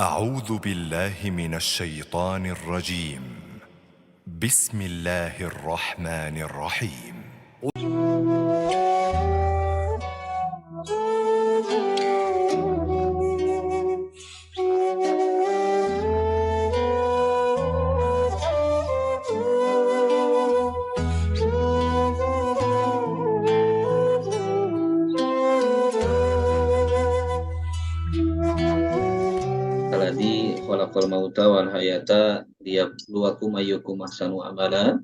أعوذ بالله من الشيطان الرجيم. بسم الله الرحمن الرحيم. Alladzi khalaqal mauta wal hayata liyabluwakum ayyukum ahsanu amala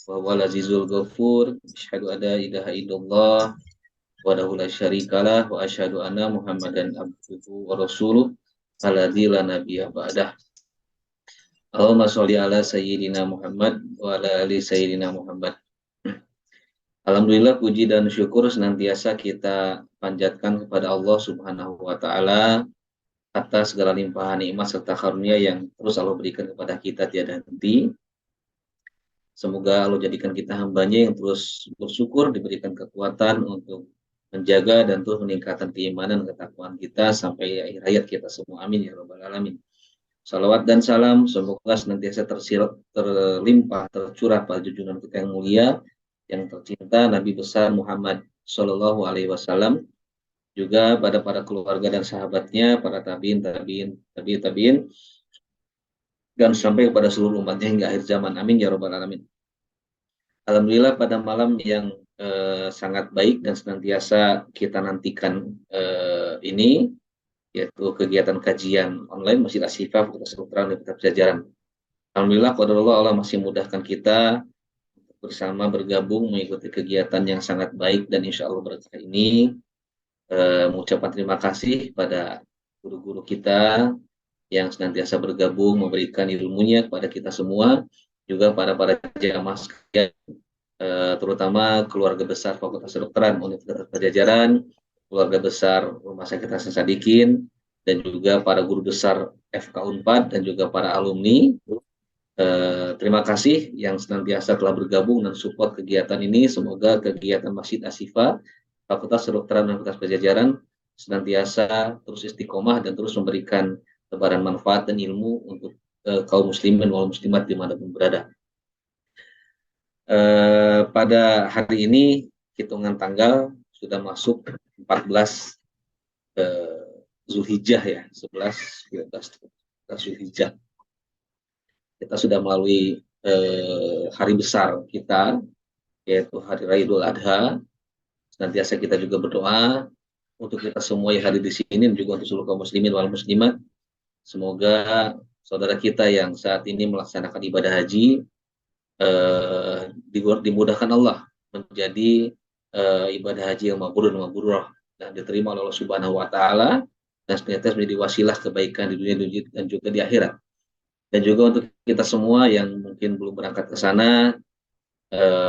wa huwal azizul ghafur. Asyhadu an la ilaha illallah wahdahu la syarikalah wa asyhadu anna Muhammadan abduhu wa rasuluh alladzi la nabiyya ba'dah. Allahumma sholli ala sayyidina Muhammad wa ala ali sayyidina Muhammad. Alhamdulillah, puji dan syukur senantiasa kita panjatkan kepada Allah Subhanahu wa taala atas segala limpahan nikmat serta karunia yang terus Allah berikan kepada kita tiada henti. Semoga Allah jadikan kita hambanya yang terus bersyukur, diberikan kekuatan untuk menjaga dan terus meningkatkan keimanan dan ketakwaan kita sampai akhir hayat kita semua. Amin ya rabbal alamin. Salawat dan salam semoga senantiasa terlimpah, tercurah pada junjungan kita yang mulia, yang tercinta, Nabi besar Muhammad Shallallahu Alaihi Wasallam, juga pada para keluarga dan sahabatnya, para tabiin, dan sampai kepada seluruh umatnya hingga akhir zaman. Amin ya robbal alamin. Alhamdulillah, pada malam yang sangat baik dan senantiasa kita nantikan ini, yaitu kegiatan kajian online Masjid Asy-Syifa Fakultas Kedokteran Universitas Pajajaran. Alhamdulillah, qadarullah, Allah masih mudahkan kita bersama bergabung mengikuti kegiatan yang sangat baik dan insya Allah berkah ini. Mengucapkan terima kasih pada guru-guru kita yang senantiasa bergabung memberikan ilmunya kepada kita semua, juga para jamaah sekalian, terutama keluarga besar Fakultas Kedokteran Universitas Pajajaran, keluarga besar Rumah Sakit Hasan Sadikin, dan juga para guru besar FK Unpad dan juga para alumni. Terima kasih yang senantiasa telah bergabung dan support kegiatan ini. Semoga kegiatan Masjid Asy-Syifa Fakultas Kedokteran Universitas Pajajaran senantiasa terus istiqomah dan terus memberikan tebaran manfaat dan ilmu untuk kaum muslimin wal muslimat dimanapun berada. Pada hari ini hitungan tanggal sudah masuk 14 Zulhijjah ya, 11, 12 Zulhijjah. Kita sudah melalui hari besar kita, yaitu Hari Raya Idul Adha. Senantiasa kita juga berdoa untuk kita semua yang hadir di sini dan juga untuk seluruh kaum muslimin wal muslimat. Semoga saudara kita yang saat ini melaksanakan ibadah haji dimudahkan Allah menjadi ibadah haji yang mabrur dan mabrurah dan diterima oleh Allah Subhanahu wa taala, dan senantiasa menjadi wasilah kebaikan di dunia dan juga di akhirat. Dan juga untuk kita semua yang mungkin belum berangkat ke sana,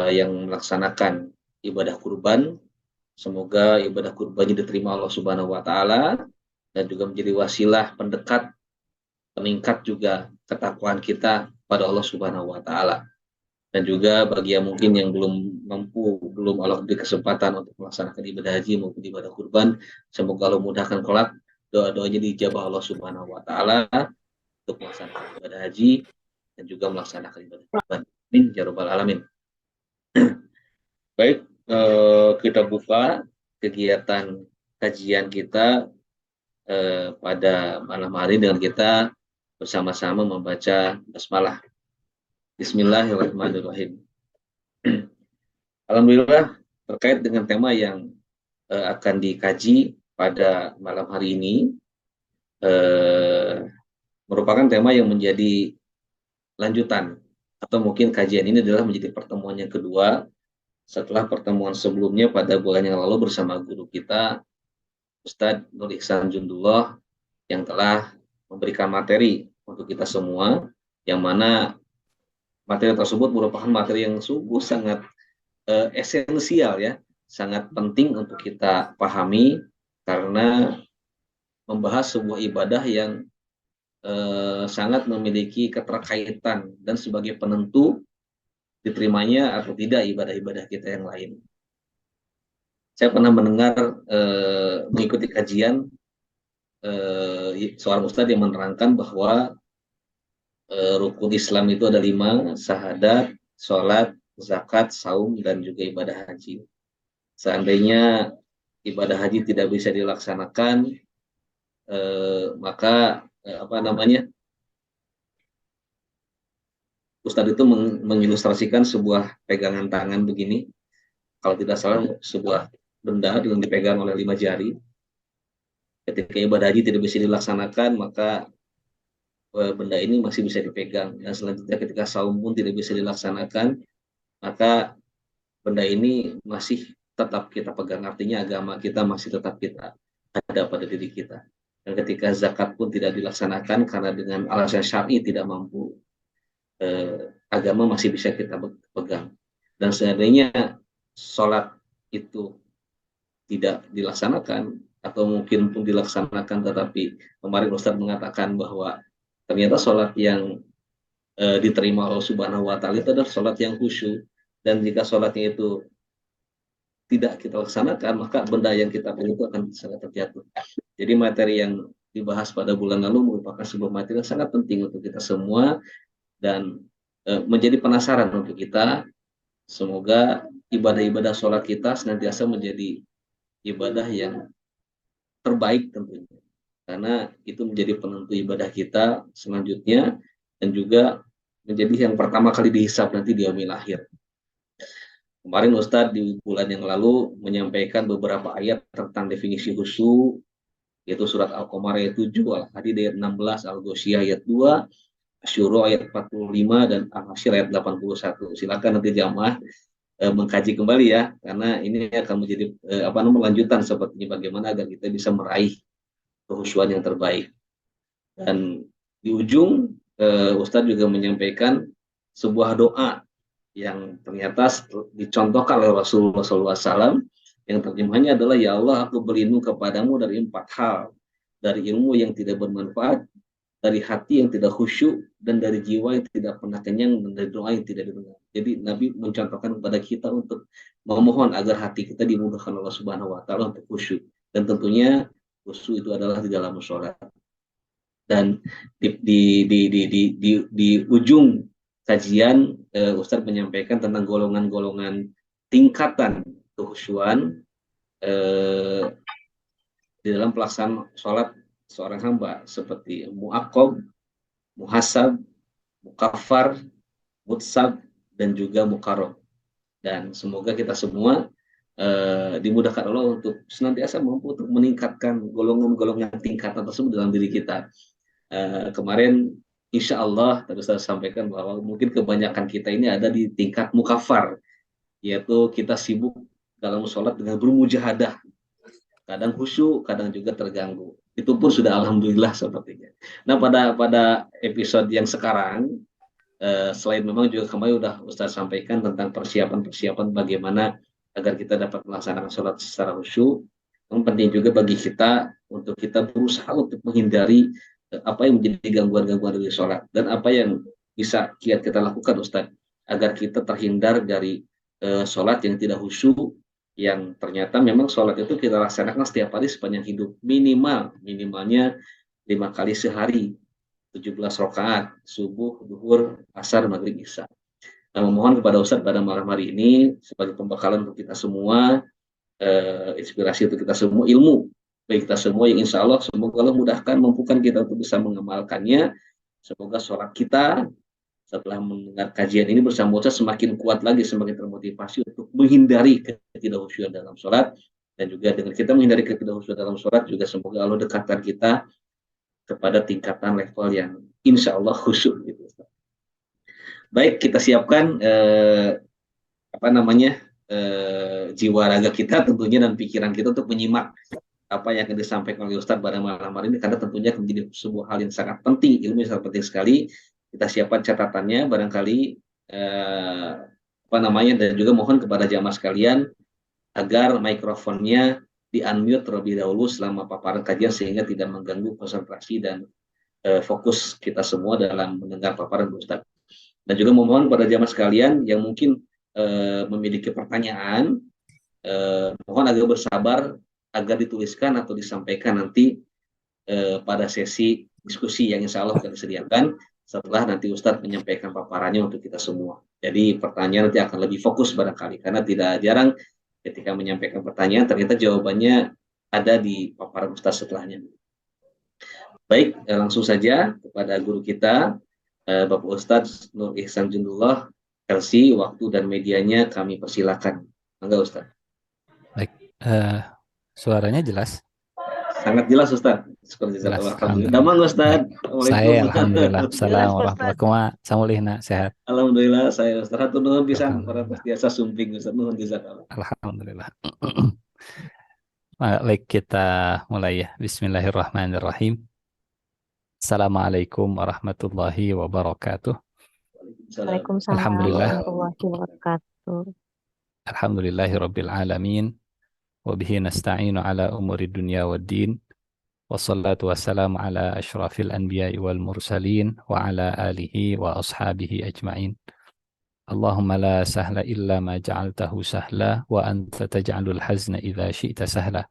yang melaksanakan ibadah kurban, semoga ibadah kurbannya diterima Allah Subhanahu wa taala dan juga menjadi wasilah pendekat, peningkat juga ketakwaan kita pada Allah Subhanahu wa taala. Dan juga bagi yang mungkin yang belum mampu, belum Allah beri kesempatan untuk melaksanakan ibadah haji maupun ibadah kurban, semoga Allah mudahkan kelak doa-doanya dijabah Allah Subhanahu wa taala untuk melaksanakan ibadah haji dan juga melaksanakan ibadah kurban. Amin ya rabbal alamin. Baik, kita buka kegiatan kajian kita pada malam hari dengan kita bersama-sama membaca basmalah. Bismillahirrahmanirrahim. Alhamdulillah, terkait dengan tema yang akan dikaji pada malam hari ini, merupakan tema yang menjadi lanjutan, atau mungkin kajian ini adalah menjadi pertemuan yang kedua setelah pertemuan sebelumnya pada bulan yang lalu bersama guru kita Ustadz Nur Ihsan Jundullah, yang telah memberikan materi untuk kita semua, yang mana materi tersebut merupakan materi yang sungguh sangat esensial ya, sangat penting untuk kita pahami, karena membahas sebuah ibadah yang sangat memiliki keterkaitan dan sebagai penentu diterimanya atau tidak ibadah-ibadah kita yang lain. Saya pernah mendengar mengikuti kajian seorang ustadz yang menerangkan bahwa rukun Islam itu ada 5: syahadat, sholat, zakat, saum, dan juga ibadah haji. Seandainya ibadah haji tidak bisa dilaksanakan, maka apa namanya, Ustadz itu mengilustrasikan sebuah pegangan tangan begini, kalau tidak salah sebuah benda yang dipegang oleh 5 jari. Ketika ibadah haji tidak bisa dilaksanakan, maka benda ini masih bisa dipegang. Dan selanjutnya ketika saum pun tidak bisa dilaksanakan, maka benda ini masih tetap kita pegang. Artinya agama kita masih tetap kita ada pada diri kita. Dan ketika zakat pun tidak dilaksanakan karena dengan alasan syar'i tidak mampu, agama masih bisa kita pegang. Dan seandainya sholat itu tidak dilaksanakan, atau mungkin pun dilaksanakan tetapi kemarin Ustadz mengatakan bahwa ternyata sholat yang diterima Allah Subhanahu wa Ta'ala itu adalah sholat yang khusyuk, dan jika sholatnya itu tidak kita laksanakan, maka benda yang kita pilih itu akan sangat terjatuh. Jadi materi yang dibahas pada bulan lalu merupakan sebuah materi yang sangat penting untuk kita semua, dan menjadi penasaran untuk kita. Semoga ibadah-ibadah sholat kita senantiasa menjadi ibadah yang terbaik tentunya, karena itu menjadi penentu ibadah kita selanjutnya, dan juga menjadi yang pertama kali dihisab nanti di yaumil akhir. Kemarin Ustadz di bulan yang lalu menyampaikan beberapa ayat tentang definisi khusyuk, yaitu surat Al-Qamar ayat 7, Al-Hadid ayat 16, Al-Ghasyiyah ayat 2, Asy-Syura ayat 45, dan Al-Hasyr ayat 81. Silakan nanti jamaah mengkaji kembali ya, karena ini akan menjadi lanjutan seperti bagaimana agar kita bisa meraih kehusyuan yang terbaik. Dan di ujung Ustadz juga menyampaikan sebuah doa yang ternyata dicontohkan oleh Rasulullah SAW, yang terjemahannya adalah, ya Allah, aku berlindung kepadamu dari 4 hal: dari ilmu yang tidak bermanfaat, dari hati yang tidak khusyuk, dan dari jiwa yang tidak pernah kenyang, dan dari doa yang tidak didengar. Jadi Nabi mencontohkan kepada kita untuk memohon agar hati kita dimudahkan Allah Subhanahu wa Ta'ala untuk khusyuk, dan tentunya khusyuk itu adalah di dalam sholat. Dan di ujung kajian Ustadz menyampaikan tentang golongan-golongan tingkatan kehusyuan di dalam pelaksanaan sholat seorang hamba, seperti mu'aqqab, muhasab, mukafar, mutsab, dan juga mukarram. Dan semoga kita semua dimudahkan Allah untuk senantiasa mampu untuk meningkatkan golongan-golongan tingkatan tersebut dalam diri kita. Kemarin insya Allah tadi saya sampaikan bahwa mungkin kebanyakan kita ini ada di tingkat mukafar, yaitu kita sibuk dalam sholat dengan bermujahadah, kadang khusyuk, kadang juga terganggu. Itu pun sudah alhamdulillah sepertinya. Nah, pada episode yang sekarang, selain memang juga kemarin sudah Ustaz sampaikan tentang persiapan-persiapan bagaimana agar kita dapat melaksanakan sholat secara khusyuk, yang penting juga bagi kita untuk kita berusaha untuk menghindari apa yang menjadi gangguan-gangguan dari sholat, dan apa yang bisa kita lakukan Ustaz agar kita terhindar dari sholat yang tidak khusyuk, yang ternyata memang sholat itu kita laksanakan setiap hari sepanjang hidup, minimalnya 5 kali sehari, 17 rakaat, subuh, duhur, asar, maghrib, isya. Nah, memohon kepada Ustaz pada malam hari ini sebagai pembekalan untuk kita semua, inspirasi untuk kita semua, ilmu bagi kita semua, yang insya Allah semoga Allah mudahkan, mampukan kita untuk bisa mengamalkannya. Semoga sholat kita setelah mendengar kajian ini bersama Ustaz semakin kuat lagi, semakin termotivasi untuk menghindari ketidakhusyuan dalam sholat, dan juga dengan kita menghindari ketidakhusyuan dalam sholat juga semoga Allah dekatkan kita kepada tingkatan level yang insya Allah khusyuk gitu. Baik, kita siapkan jiwa raga kita tentunya dan pikiran kita untuk menyimak apa yang akan disampaikan oleh Ustadz pada malam hari ini, karena tentunya akan menjadi sebuah hal yang sangat penting, ilmu yang sangat penting sekali. Kita siapkan catatannya barangkali dan juga mohon kepada jamaah sekalian agar mikrofonnya di-unmute terlebih dahulu selama paparan kajian, sehingga tidak mengganggu konsentrasi dan fokus kita semua dalam mendengar paparan Ustadz. Dan juga memohon kepada jamaah sekalian yang mungkin memiliki pertanyaan, mohon agak bersabar agar dituliskan atau disampaikan nanti pada sesi diskusi yang insya Allah akan disediakan setelah nanti Ustadz menyampaikan paparannya untuk kita semua. Jadi pertanyaan nanti akan lebih fokus barangkali, karena tidak jarang ketika menyampaikan pertanyaan ternyata jawabannya ada di paparan Ustadz setelahnya. Baik, langsung saja kepada guru kita, Bapak Ustadz Nur Ihsan Jundullah, LC, waktu dan medianya kami persilakan. Enggak Ustadz? Baik, suaranya jelas? Sangat jelas Ustadz. Jelas, Alhamdulillah. Damang Ustadz. Saya alhamdulillah. Assalamualaikum warahmatullahi wabarakatuh. Sehat. Alhamdulillah saya Ustadz. Hatur nuhun pisan para biasa sumping Ustadz, nuhun jazakallah. Alhamdulillah. Baik, kita mulai ya. Bismillahirrahmanirrahim. Assalamualaikum warahmatullahi wabarakatuh. Waalaikumsalam Alhamdulillah. warahmatullahi wabarakatuh. Alhamdulillahirabbil alamin. Wa bihi nasta'inu ala umuri dunya waddin. Wassalatu wassalamu ala asyrafil anbiya'i wal mursalin wa ala alihi wa ashabihi ajma'in. Allahumma la sahla illa ma ja'altahu sahla wa anta taj'alul hazna idza syi'ta sahla.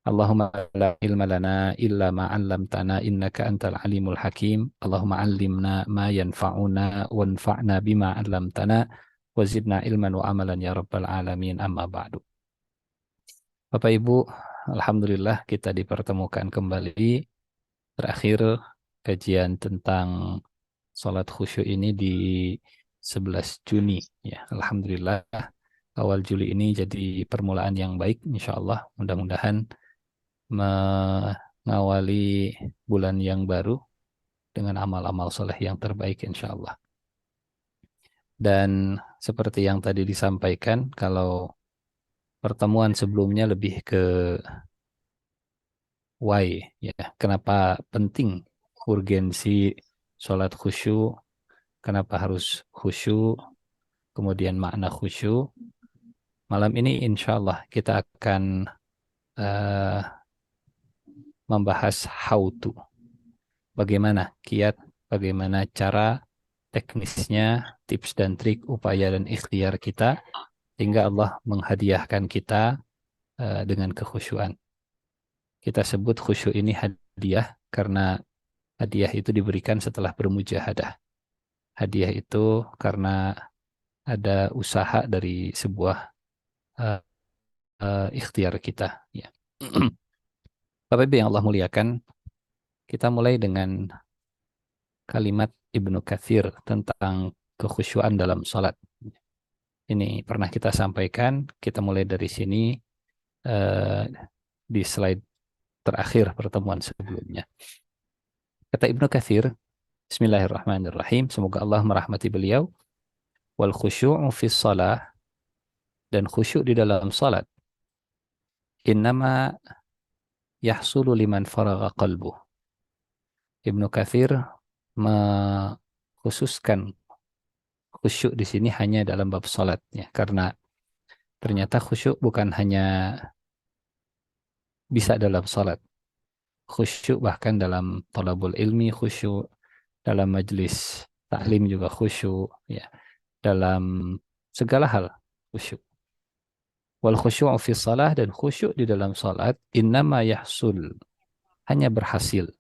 Allahumma la ilma lana illa ma 'allamtana innaka antal alimul hakim. Allahumma 'allimna ma yanfa'una wanfa'na bima 'allamtana wa zidna ilman wa amalan ya rabbal alamin, amma ba'du. Bapak Ibu, alhamdulillah kita dipertemukan kembali. Terakhir kajian tentang sholat khusyuk ini di 11 Juni ya. Alhamdulillah awal Juli ini jadi permulaan yang baik insyaallah. Mudah-mudahan mengawali bulan yang baru dengan amal-amal soleh yang terbaik insyaallah. Dan seperti yang tadi disampaikan, kalau pertemuan sebelumnya lebih ke why ya, kenapa penting, urgensi sholat khusyuk, kenapa harus khusyuk, kemudian makna khusyuk. Malam ini insya Allah kita akan membahas how to, bagaimana kiat, bagaimana cara, teknisnya, tips dan trik, upaya dan ikhtiar kita hingga Allah menghadiahkan kita dengan kekhusyuan. Kita sebut khusyuk ini hadiah karena hadiah itu diberikan setelah bermujahadah. Hadiah itu karena ada usaha dari sebuah ikhtiar kita. Ya. Bapak Ibu yang Allah muliakan, kita mulai dengan kalimat Ibnu Katsir tentang kekhusyuan dalam sholat. Ini pernah kita sampaikan, kita mulai dari sini di slide terakhir pertemuan sebelumnya. Kata Ibnu Katsir, Bismillahirrahmanirrahim, semoga Allah merahmati beliau, wal khusyu'u fi shalah, dan khusyuk di dalam salat, innama yahsulu liman faragha qalbuh. Ibnu Katsir mengkhususkan khusyuk di sini hanya dalam bab salat ya, karena ternyata khusyuk bukan hanya bisa dalam salat. Khusyuk bahkan dalam thalabul ilmi khusyuk, dalam majlis taklim juga khusyuk ya, dalam segala hal khusyuk. Wal khusyu'u fi shalah, dan khusyuk di dalam salat innama yahsul, hanya berhasil.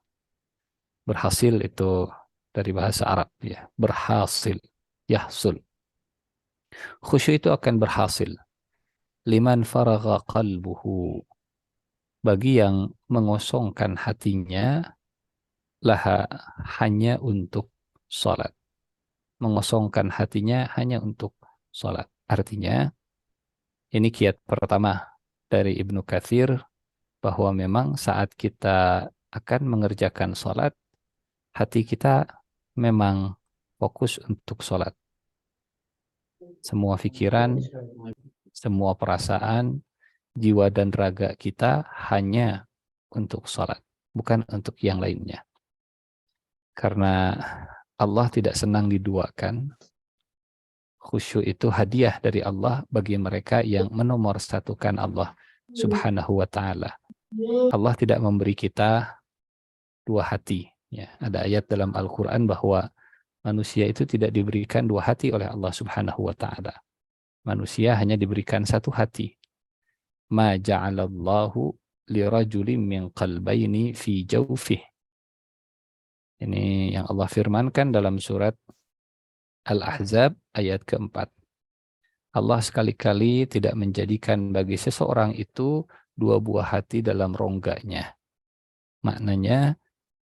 Berhasil itu dari bahasa Arab ya, berhasil, yahsul. Khusyuk itu akan berhasil liman faragha qalbuhu, bagi yang mengosongkan hatinya, laha, hanya untuk salat. Mengosongkan hatinya hanya untuk salat. Artinya ini kiat pertama dari Ibnu Katsir, bahwa memang saat kita akan mengerjakan salat, hati kita memang fokus untuk salat. Semua pikiran, semua perasaan, jiwa dan raga kita hanya untuk salat, bukan untuk yang lainnya. Karena Allah tidak senang diduakan. Khusyuk itu hadiah dari Allah bagi mereka yang menomorsatukan Allah Subhanahu wa ta'ala. Allah tidak memberi kita dua hati. Ya, ada ayat dalam Al-Quran bahwa manusia itu tidak diberikan dua hati oleh Allah Subhanahu wa ta'ala. Manusia hanya diberikan satu hati. Ma ja'alallahu lirajulin min qalbayni fi jawfih. Ini yang Allah firmankan dalam surat Al-Ahzab ayat keempat. Allah sekali-kali tidak menjadikan bagi seseorang itu dua buah hati dalam rongganya. Maknanya,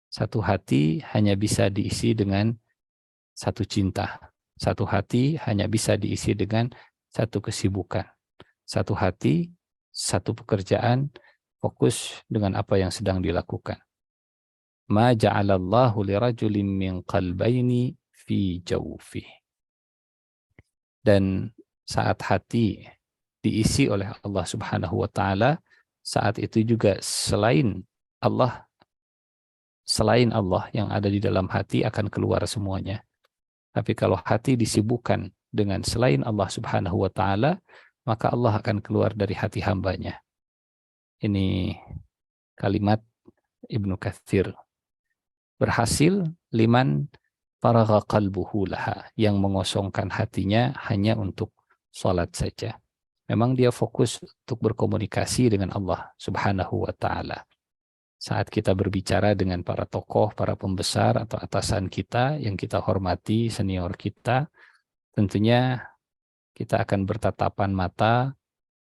satu hati hanya bisa diisi dengan satu cinta. Satu hati hanya bisa diisi dengan satu kesibukan. Satu hati, satu pekerjaan, fokus dengan apa yang sedang dilakukan. Ma ja'alallahu lirajulin min qalbayni fi jawfih. Dan saat hati diisi oleh Allah Subhanahu wa taala, saat itu juga selain Allah yang ada di dalam hati akan keluar semuanya. Tapi kalau hati disibukkan dengan selain Allah Subhanahu wa taala, maka Allah akan keluar dari hati hambanya. Ini kalimat Ibnu Katsir. Berhasil liman faragha qalbuhu laha, yang mengosongkan hatinya hanya untuk salat saja. Memang dia fokus untuk berkomunikasi dengan Allah Subhanahu wa taala. Saat kita berbicara dengan para tokoh, para pembesar atau atasan kita yang kita hormati, senior kita, tentunya kita akan bertatapan mata,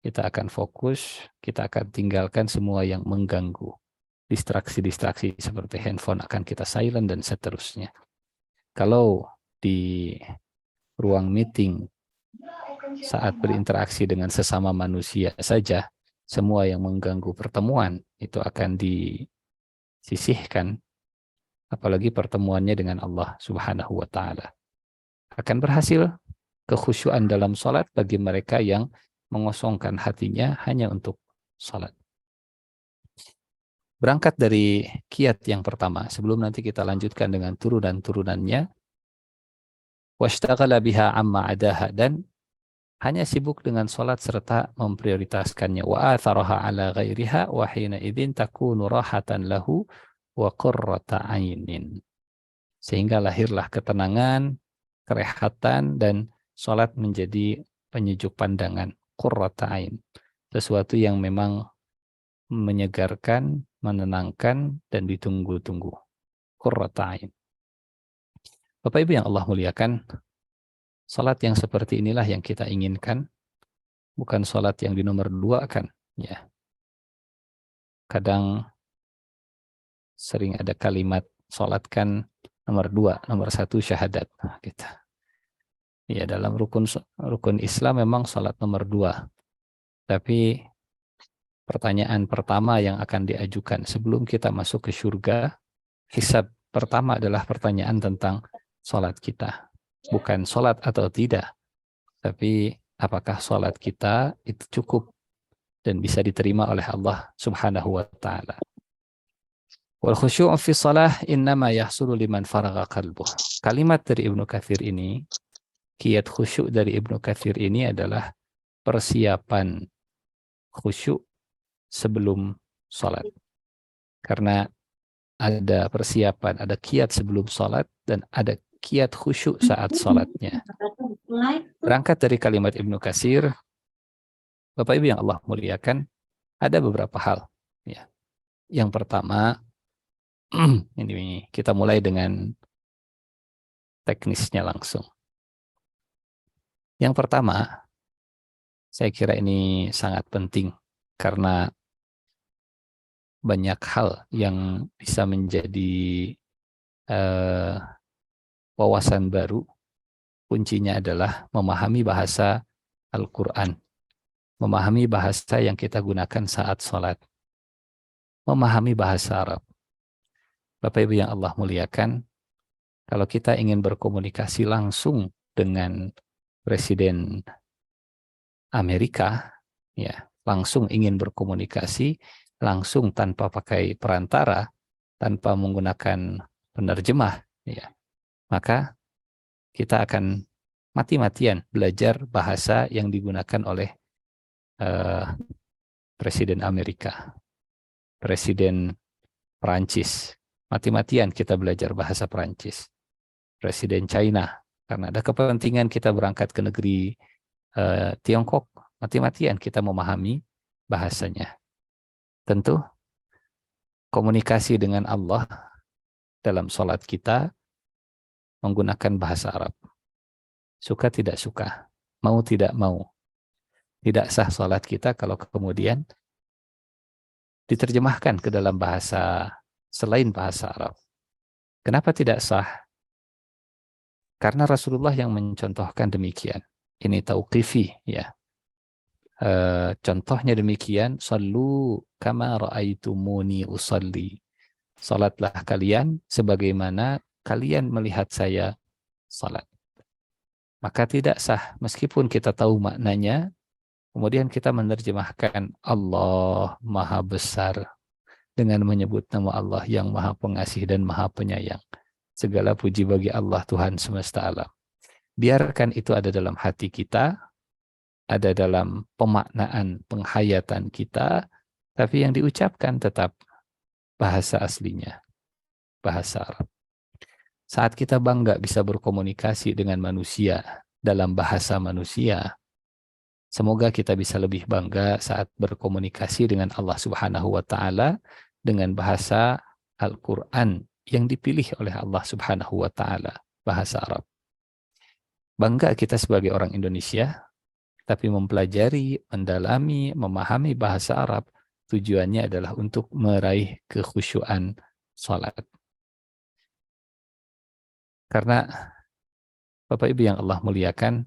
kita akan fokus, kita akan tinggalkan semua yang mengganggu. Distraksi-distraksi seperti handphone akan kita silent dan seterusnya. Kalau di ruang meeting, saat berinteraksi dengan sesama manusia saja, semua yang mengganggu pertemuan itu akan disisihkan, apalagi pertemuannya dengan Allah Subhanahu wa taala. Akan berhasil kekhusyuan dalam salat bagi mereka yang mengosongkan hatinya hanya untuk salat. Berangkat dari kiat yang pertama, sebelum nanti kita lanjutkan dengan turunan-turunannya, washtaghala biha amma adaha, dan hanya sibuk dengan salat serta memprioritaskannya, wa atharaha ala ghairiha wa hina idzin takunu rahatan lahu wa qurrata ainin. Sehingga lahirlah ketenangan, kerehatan, dan salat menjadi penyejuk pandangan, qurrata ain, sesuatu yang memang menyegarkan, menenangkan, dan ditunggu-tunggu. Qurrata ain. Bapak Ibu yang Allah muliakan, salat yang seperti inilah yang kita inginkan, bukan salat yang di nomor 2 kan, ya. Kadang sering ada kalimat salat kan nomor 2, nomor 1 syahadat gitu. Ya, dalam rukun Islam memang salat nomor 2. Tapi pertanyaan pertama yang akan diajukan sebelum kita masuk ke surga, hisab pertama adalah pertanyaan tentang salat kita. Bukan salat atau tidak, tapi apakah salat kita itu cukup dan bisa diterima oleh Allah Subhanahu wa taala. Wal khusyu'u fi shalah innama yahsulu liman faragha qalbuh. Kalimat dari Ibnu Katsir ini, kiat khusyuk dari Ibnu Katsir ini adalah persiapan khusyuk sebelum salat. Karena ada persiapan, ada kiat sebelum salat dan ada kiat khusyuk saat salatnya. Berangkat dari kalimat Ibnu Katsir, Bapak Ibu yang Allah muliakan, ada beberapa hal. Ya. Yang pertama, ini kita mulai dengan teknisnya langsung. Yang pertama, saya kira ini sangat penting karena banyak hal yang bisa menjadi wawasan baru. Kuncinya adalah memahami bahasa Al-Quran, memahami bahasa yang kita gunakan saat sholat, memahami bahasa Arab. Bapak Ibu yang Allah muliakan, kalau kita ingin berkomunikasi langsung dengan Presiden Amerika, ya, langsung ingin berkomunikasi, langsung tanpa pakai perantara, tanpa menggunakan penerjemah, ya, maka kita akan mati-matian belajar bahasa yang digunakan oleh Presiden Amerika, Presiden Perancis, mati-matian kita belajar bahasa Perancis, Presiden China, karena ada kepentingan kita berangkat ke negeri Tiongkok, mati-matian kita memahami bahasanya. Tentu komunikasi dengan Allah dalam sholat kita menggunakan bahasa Arab. Suka tidak suka, mau tidak mau. Tidak sah sholat kita kalau kemudian diterjemahkan ke dalam bahasa selain bahasa Arab. Kenapa tidak sah? Karena Rasulullah yang mencontohkan demikian. Ini tauqifi, ya. Contohnya demikian, sallu kama ra'aitumuni usalli. Salatlah kalian sebagaimana kalian melihat saya salat. Maka tidak sah, meskipun kita tahu maknanya, kemudian kita menerjemahkan Allah Maha Besar dengan menyebut nama Allah yang Maha Pengasih dan Maha Penyayang. Segala puji bagi Allah Tuhan semesta alam. Biarkan itu ada dalam hati kita, ada dalam pemaknaan penghayatan kita, tapi yang diucapkan tetap bahasa aslinya, bahasa Arab. Saat kita bangga bisa berkomunikasi dengan manusia dalam bahasa manusia, semoga kita bisa lebih bangga saat berkomunikasi dengan Allah Subhanahu wa Ta'ala dengan bahasa Al-Quran yang dipilih oleh Allah Subhanahu wa Ta'ala, bahasa Arab. Bangga kita sebagai orang Indonesia, tapi mempelajari, mendalami, memahami bahasa Arab, tujuannya adalah untuk meraih kekhusyuan salat. Karena Bapak Ibu yang Allah muliakan,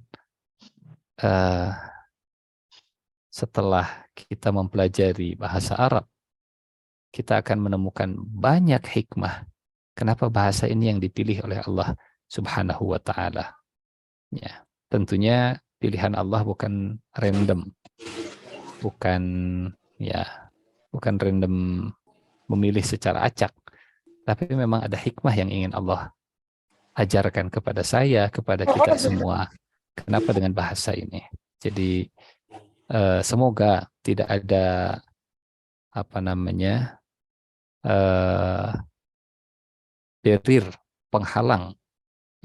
setelah kita mempelajari bahasa Arab, kita akan menemukan banyak hikmah kenapa bahasa ini yang dipilih oleh Allah Subhanahu wa Ta'ala. Ya, tentunya pilihan Allah bukan random, bukan random memilih secara acak, tapi memang ada hikmah yang ingin Allah ajarkan kepada saya, kepada kita semua. Kenapa dengan bahasa ini? Jadi semoga tidak ada barrier, penghalang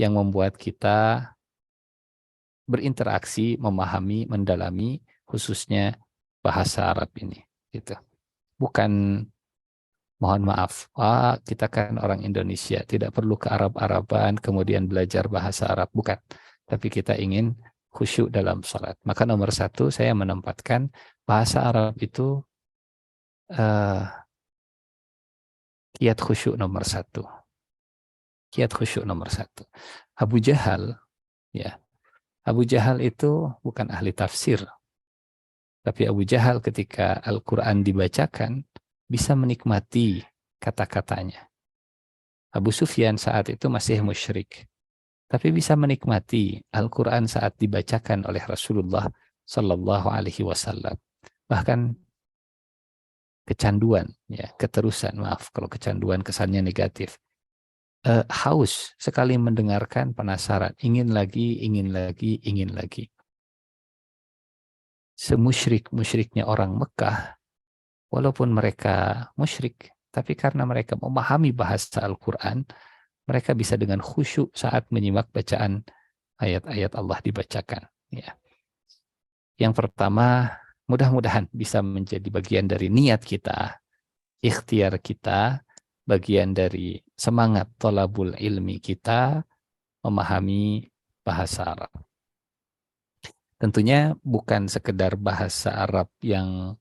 yang membuat kita berinteraksi, memahami, mendalami khususnya bahasa Arab ini. Gitu. Bukan, mohon maaf, kita kan orang Indonesia, tidak perlu ke Arab-Araban kemudian belajar bahasa Arab. Bukan. Tapi kita ingin khusyuk dalam salat. Maka nomor satu, saya menempatkan bahasa Arab itu kiat khusyuk nomor satu. Kiat khusyuk nomor satu. Abu Jahal, ya. Abu Jahal itu bukan ahli tafsir. Tapi Abu Jahal ketika Al-Quran dibacakan, bisa menikmati kata-katanya. Abu Sufyan saat itu masih musyrik. Tapi bisa menikmati Al-Quran saat dibacakan oleh Rasulullah Sallallahu Alaihi Wasallam. Bahkan kecanduan, ya, keterusan, maaf kalau kecanduan kesannya negatif. Haus sekali mendengarkan, penasaran, ingin lagi, ingin lagi, ingin lagi. Semusyrik-musyriknya orang Mekah, walaupun mereka musyrik, tapi karena mereka memahami bahasa Al-Quran, mereka bisa dengan khusyuk saat menyimak bacaan ayat-ayat Allah dibacakan. Ya. Yang pertama, mudah-mudahan bisa menjadi bagian dari niat kita, ikhtiar kita, bagian dari semangat thalabul ilmi kita, memahami bahasa Arab. Tentunya bukan sekedar bahasa Arab yang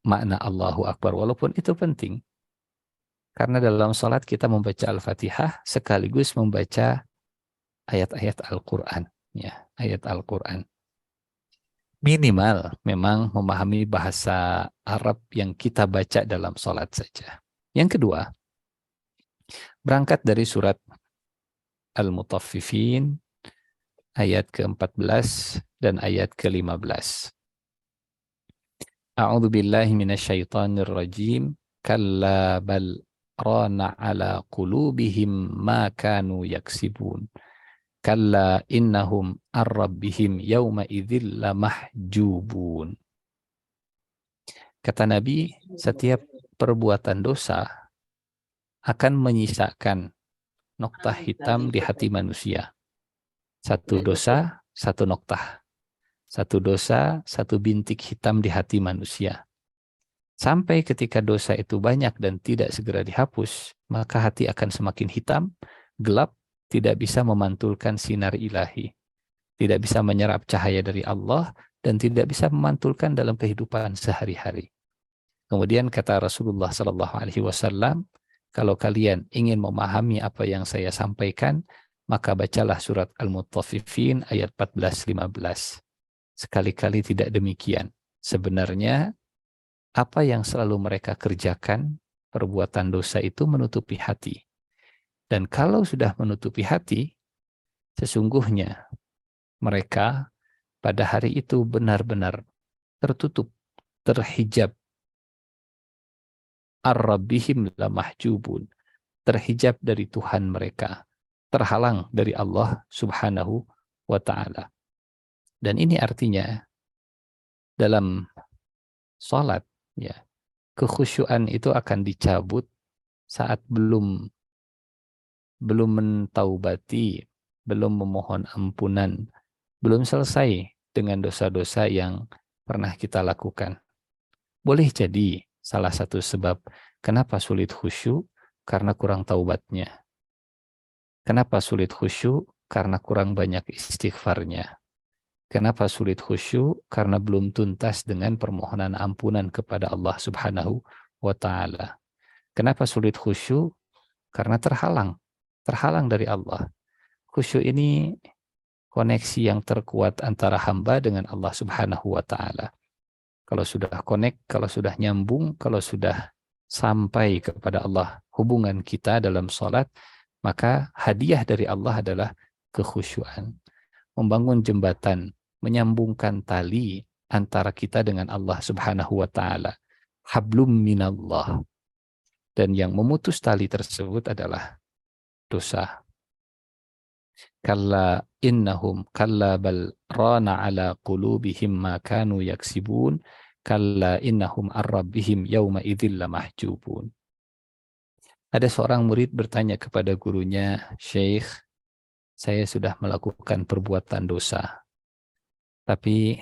makna Allahu Akbar, walaupun itu penting. Karena dalam sholat kita membaca Al-Fatihah sekaligus membaca ayat-ayat Al-Quran. Ya, ayat Al-Quran. Minimal memang memahami bahasa Arab yang kita baca dalam sholat saja. Yang kedua, berangkat dari surat Al-Mutaffifin ayat ke-14 dan ayat ke-15. A'udzu billahi minasyaitonir rajim. Kalla bal rana ala qulubihim ma kanu yaksibun. Kalla innahum ar-rabbihim yawma idzil lamahjubun. Kata Nabi, setiap perbuatan dosa akan menyisakan noktah hitam di hati manusia. Satu dosa, satu noktah. Satu dosa, satu bintik hitam di hati manusia. Sampai ketika dosa itu banyak dan tidak segera dihapus, maka hati akan semakin hitam, gelap, tidak bisa memantulkan sinar ilahi, tidak bisa menyerap cahaya dari Allah, dan tidak bisa memantulkan dalam kehidupan sehari-hari. Kemudian kata Rasulullah SAW, kalau kalian ingin memahami apa yang saya sampaikan, maka bacalah surat Al-Mutaffifin ayat 14-15. Sekali-kali tidak demikian. Sebenarnya apa yang selalu mereka kerjakan, perbuatan dosa itu menutupi hati. Dan kalau sudah menutupi hati, sesungguhnya mereka pada hari itu benar-benar tertutup, terhijab. Ar-Rabbihim la mahjubun, terhijab dari Tuhan mereka, terhalang dari Allah Subhanahu wa Ta'ala. Dan ini artinya dalam salat, ya, kekhusyuan itu akan dicabut saat belum mentaubati, belum memohon ampunan, belum selesai dengan dosa-dosa yang pernah kita lakukan. Boleh jadi salah satu sebab kenapa sulit khusyuk karena kurang taubatnya. Kenapa sulit khusyuk? Karena kurang banyak istighfarnya. Kenapa sulit khusyuk? Karena belum tuntas dengan permohonan ampunan kepada Allah Subhanahu wa Ta'ala. Kenapa sulit khusyuk? Karena terhalang dari Allah. Khusyuk ini koneksi yang terkuat antara hamba dengan Allah Subhanahu wa Ta'ala. Kalau sudah connect, kalau sudah nyambung, kalau sudah sampai kepada Allah hubungan kita dalam sholat, maka hadiah dari Allah adalah kekhusyuan. Membangun jembatan, menyambungkan tali antara kita dengan Allah Subhanahu wa Ta'ala. Hablum minallah. Dan yang memutus tali tersebut adalah dosa. Kalla innahum kalla bal rana ala qulubihim ma kanu yaksibun kalla innahum ar-rabbihim yawma idzil lamahjubun. Ada seorang murid bertanya kepada gurunya, "Syekh, saya sudah melakukan perbuatan dosa. Tapi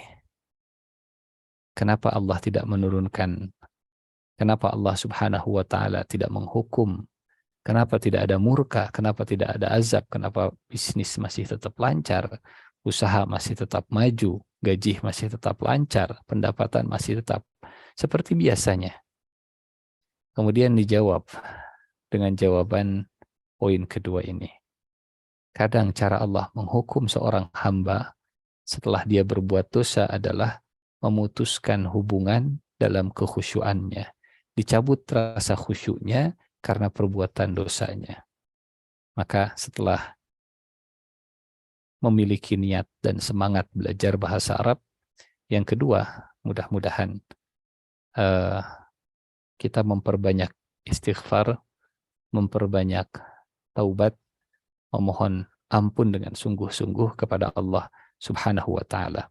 kenapa Allah tidak menurunkan? Kenapa Allah Subhanahu wa Ta'ala tidak menghukum? Kenapa tidak ada murka? Kenapa tidak ada azab? Kenapa bisnis masih tetap lancar? Usaha masih tetap maju? Gaji masih tetap lancar? Pendapatan masih tetap seperti biasanya?" Kemudian dijawab dengan jawaban poin kedua ini. Kadang cara Allah menghukum seorang hamba setelah dia berbuat dosa adalah memutuskan hubungan dalam kekhusyuannya. Dicabut rasa khusyuknya karena perbuatan dosanya. Maka setelah memiliki niat dan semangat belajar bahasa Arab, yang kedua, mudah-mudahan kita memperbanyak istighfar, memperbanyak taubat, memohon ampun dengan sungguh-sungguh kepada Allah Subhanahu wa Ta'ala.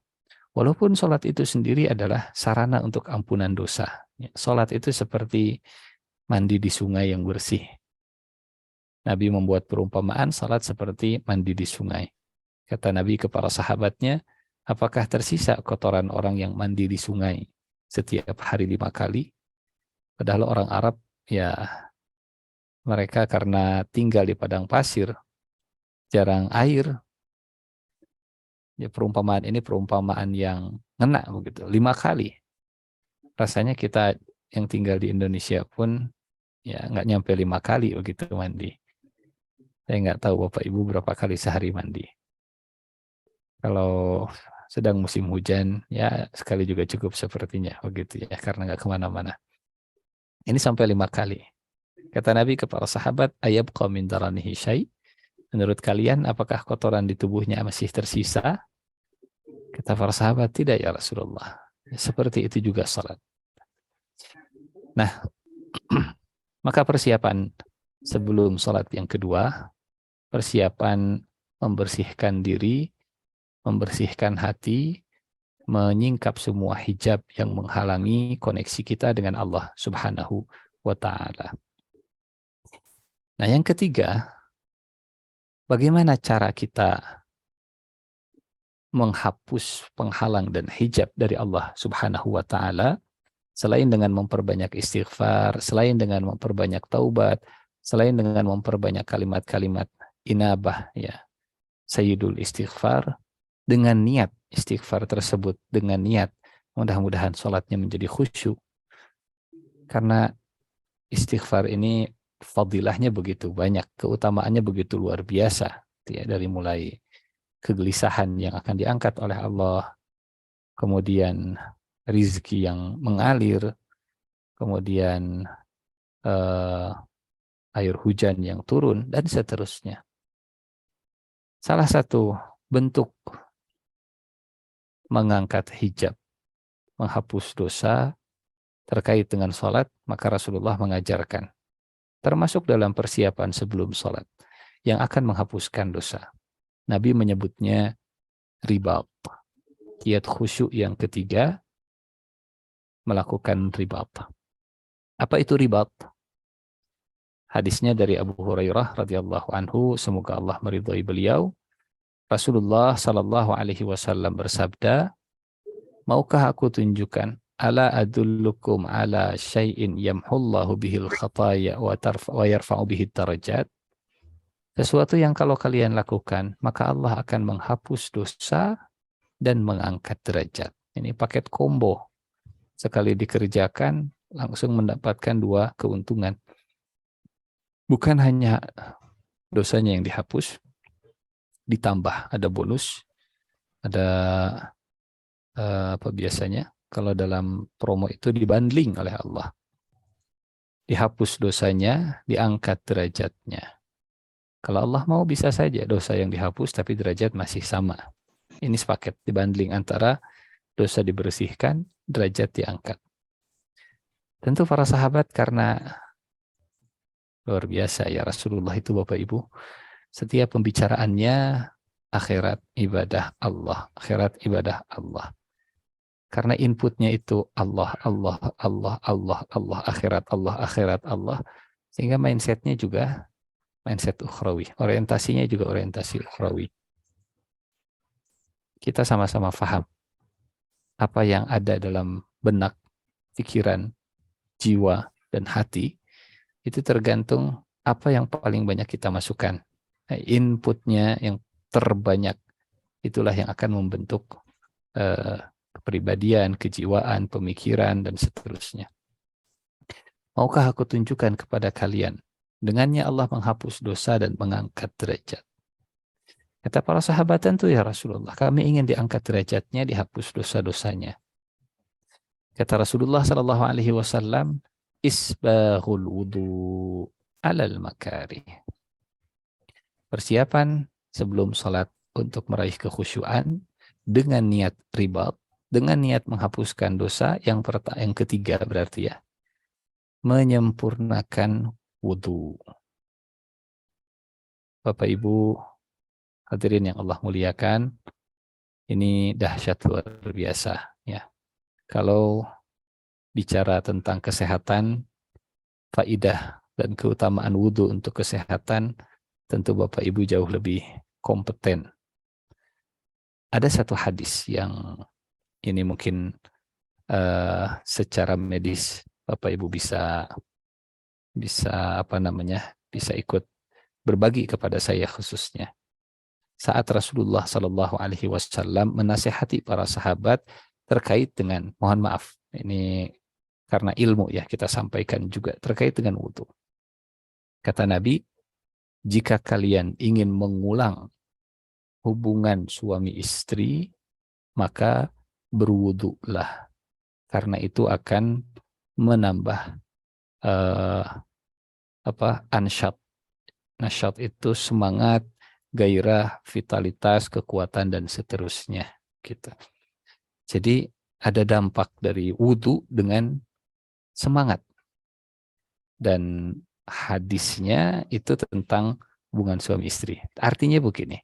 Walaupun sholat itu sendiri adalah sarana untuk ampunan dosa. Sholat itu seperti mandi di sungai yang bersih. Nabi membuat perumpamaan salat seperti mandi di sungai. Kata Nabi kepada sahabatnya, apakah tersisa kotoran orang yang mandi di sungai setiap hari 5 kali? Padahal orang Arab, ya mereka karena tinggal di padang pasir, jarang air. Ya, perumpamaan ini perumpamaan yang ngena begitu, 5 kali. Rasanya kita yang tinggal di Indonesia pun ya nggak nyampe 5 kali begitu mandi. Saya nggak tahu Bapak Ibu berapa kali sehari mandi. Kalau sedang musim hujan, ya sekali juga cukup sepertinya begitu ya, karena nggak kemana-mana. Ini sampai 5 kali. Kata Nabi kepada sahabat, ayabqa min daranihi syai'? Menurut kalian, apakah kotoran di tubuhnya masih tersisa? Kata para sahabat, tidak ya Rasulullah. Seperti itu juga salat. Nah, maka persiapan sebelum salat yang kedua, persiapan membersihkan diri, membersihkan hati, menyingkap semua hijab yang menghalangi koneksi kita dengan Allah Subhanahu wa Ta'ala. Nah, yang ketiga, bagaimana cara kita menghapus penghalang dan hijab dari Allah Subhanahu wa Ta'ala? Selain dengan memperbanyak istighfar, selain dengan memperbanyak taubat, selain dengan memperbanyak kalimat-kalimat inabah, ya, sayyidul istighfar, dengan niat istighfar tersebut, dengan niat mudah-mudahan sholatnya menjadi khusyuk. Karena istighfar ini fadilahnya begitu banyak, keutamaannya begitu luar biasa, ya, dari mulai kegelisahan yang akan diangkat oleh Allah, kemudian rizki yang mengalir, kemudian air hujan yang turun, dan seterusnya. Salah satu bentuk mengangkat hijab, menghapus dosa terkait dengan sholat, maka Rasulullah mengajarkan, termasuk dalam persiapan sebelum sholat, yang akan menghapuskan dosa. Nabi menyebutnya ribat. Kiat khusyuk yang ketiga, melakukan ribat. Apa itu ribat? Hadisnya dari Abu Hurairah radhiyallahu anhu, semoga Allah meridhai beliau. Rasulullah sallallahu alaihi wasallam bersabda, maukah aku tunjukkan, ala adullukum ala syai'in yamhullahu bihil khataya wa yarfa'u bihid darajat? Sesuatu yang kalau kalian lakukan, maka Allah akan menghapus dosa dan mengangkat derajat. Ini paket combo. Sekali dikerjakan, langsung mendapatkan dua keuntungan. Bukan hanya dosanya yang dihapus, ditambah ada bonus, ada apa biasanya, kalau dalam promo itu dibundling oleh Allah. Dihapus dosanya, diangkat derajatnya. Kalau Allah mau bisa saja dosa yang dihapus tapi derajat masih sama. Ini sepaket, dibundling antara dosa dibersihkan, derajat diangkat. Tentu para sahabat karena luar biasa ya Rasulullah itu Bapak Ibu, setiap pembicaraannya akhirat ibadah Allah, akhirat ibadah Allah. Karena inputnya itu Allah, Allah, Allah, Allah, Allah, akhirat Allah, akhirat Allah. Sehingga mindsetnya juga mindset ukhrawi. Orientasinya juga orientasi ukhrawi. Kita sama-sama paham apa yang ada dalam benak, pikiran, jiwa, dan hati. Itu tergantung apa yang paling banyak kita masukkan. Nah, inputnya yang terbanyak itulah yang akan membentuk kepribadian, kejiwaan, pemikiran, dan seterusnya. Maukah aku tunjukkan kepada kalian, dengannya Allah menghapus dosa dan mengangkat derajat. Kata para sahabat, tentu ya Rasulullah, kami ingin diangkat derajatnya, dihapus dosa-dosanya. Kata Rasulullah SAW, isbaghul wudu alal makari. Persiapan sebelum salat untuk meraih kekhusyuan dengan niat ribat, dengan niat menghapuskan dosa. Yang ketiga berarti ya, menyempurnakan wudu. Bapak Ibu hadirin yang Allah muliakan, ini dahsyat luar biasa ya. Kalau bicara tentang kesehatan, faidah dan keutamaan wudu untuk kesehatan, tentu Bapak Ibu jauh lebih kompeten. Ada satu hadis yang ini mungkin secara medis Bapak Ibu bisa bisa ikut berbagi kepada saya khususnya. Saat Rasulullah Shallallahu Alaihi Wasallam menasihati para sahabat terkait dengan, mohon maaf, ini karena ilmu ya kita sampaikan juga terkait dengan wudu. Kata Nabi, jika kalian ingin mengulang hubungan suami istri, maka berwudulah, karena itu akan menambah ansyat. Nasyat itu semangat, gairah, vitalitas, kekuatan, dan seterusnya. Gitu. Jadi ada dampak dari wudu dengan semangat. Dan hadisnya itu tentang hubungan suami istri. Artinya begini,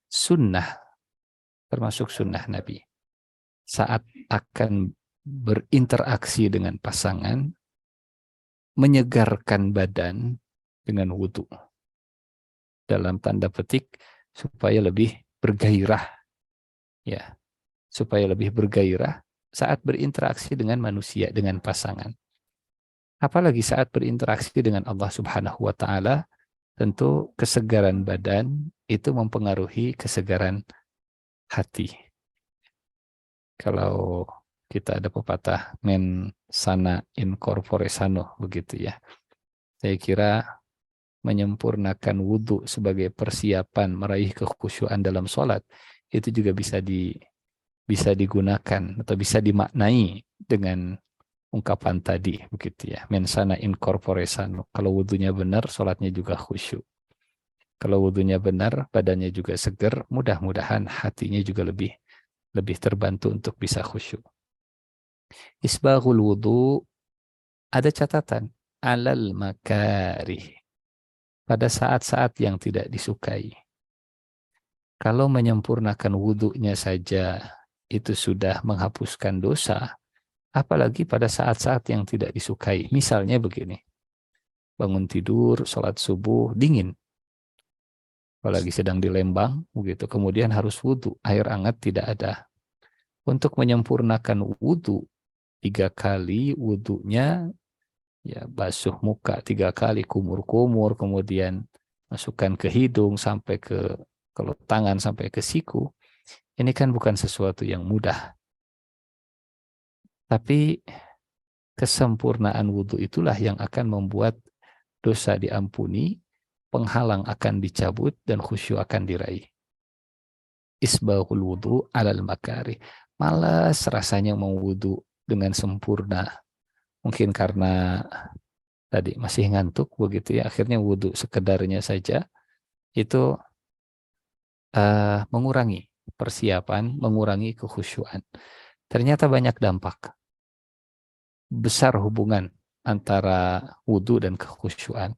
sunnah, termasuk sunnah Nabi, saat akan berinteraksi dengan pasangan, menyegarkan badan dengan wudu. Dalam tanda petik, supaya lebih bergairah. Ya, supaya lebih bergairah, saat berinteraksi dengan manusia, dengan pasangan. Apalagi saat berinteraksi dengan Allah Subhanahu wa Ta'ala, tentu kesegaran badan itu mempengaruhi kesegaran hati. Kalau kita ada pepatah men sana in corpore sano, begitu ya. Saya kira menyempurnakan wudhu sebagai persiapan meraih kekhusyuan dalam sholat itu juga bisa digunakan atau bisa dimaknai dengan ungkapan tadi, begitu ya. Men sana in corpore sano. Kalau wudhunya benar, sholatnya juga khusyuk. Kalau wudhunya benar, badannya juga segar, mudah-mudahan hatinya juga lebih terbantu untuk bisa khusyuk. Isbaghul wudhu, ada catatan, alal makarih, pada saat-saat yang tidak disukai. Kalau menyempurnakan wudhunya saja itu sudah menghapuskan dosa, apalagi pada saat-saat yang tidak disukai. Misalnya begini, bangun tidur, sholat subuh, dingin. Apalagi sedang di Lembang, begitu. Kemudian harus wudhu, air hangat tidak ada. Untuk menyempurnakan wudhu, 3 kali wudhunya, ya basuh muka 3 kali, kumur-kumur, kemudian masukkan ke hidung, sampai ke tangan, sampai ke siku. Ini kan bukan sesuatu yang mudah. Tapi kesempurnaan wudhu itulah yang akan membuat dosa diampuni, penghalang akan dicabut, dan khusyuk akan diraih. Isbaghul wudhu alal makari. Malas rasanya mau wudhu dengan sempurna. Mungkin karena tadi masih ngantuk, begitu ya, akhirnya wudhu sekedarnya saja. Itu mengurangi persiapan, mengurangi kekhusyuan. Ternyata banyak dampak. Besar hubungan antara wudhu dan kekhusyuan.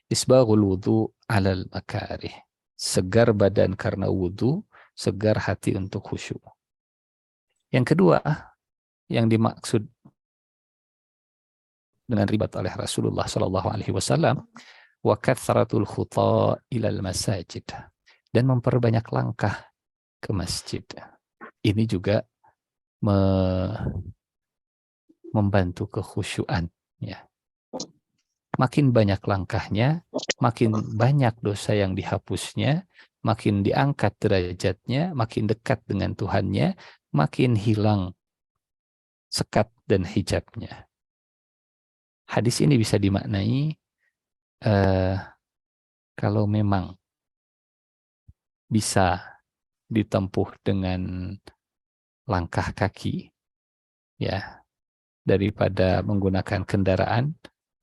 Isbaghul wudhu alal makarih. Segar badan karena wudhu, segar hati untuk khusyuk. Yang kedua, yang dimaksud dengan ribat oleh Rasulullah SAW, wa kathratul khuta ilal masajid, dan memperbanyak langkah ke masjid. Ini juga membantu kekhusyuan, ya. Makin banyak langkahnya, makin banyak dosa yang dihapusnya, makin diangkat derajatnya, makin dekat dengan Tuhannya, makin hilang sekat dan hijabnya. Hadis ini bisa dimaknai kalau memang bisa ditempuh dengan langkah kaki, ya, daripada menggunakan kendaraan,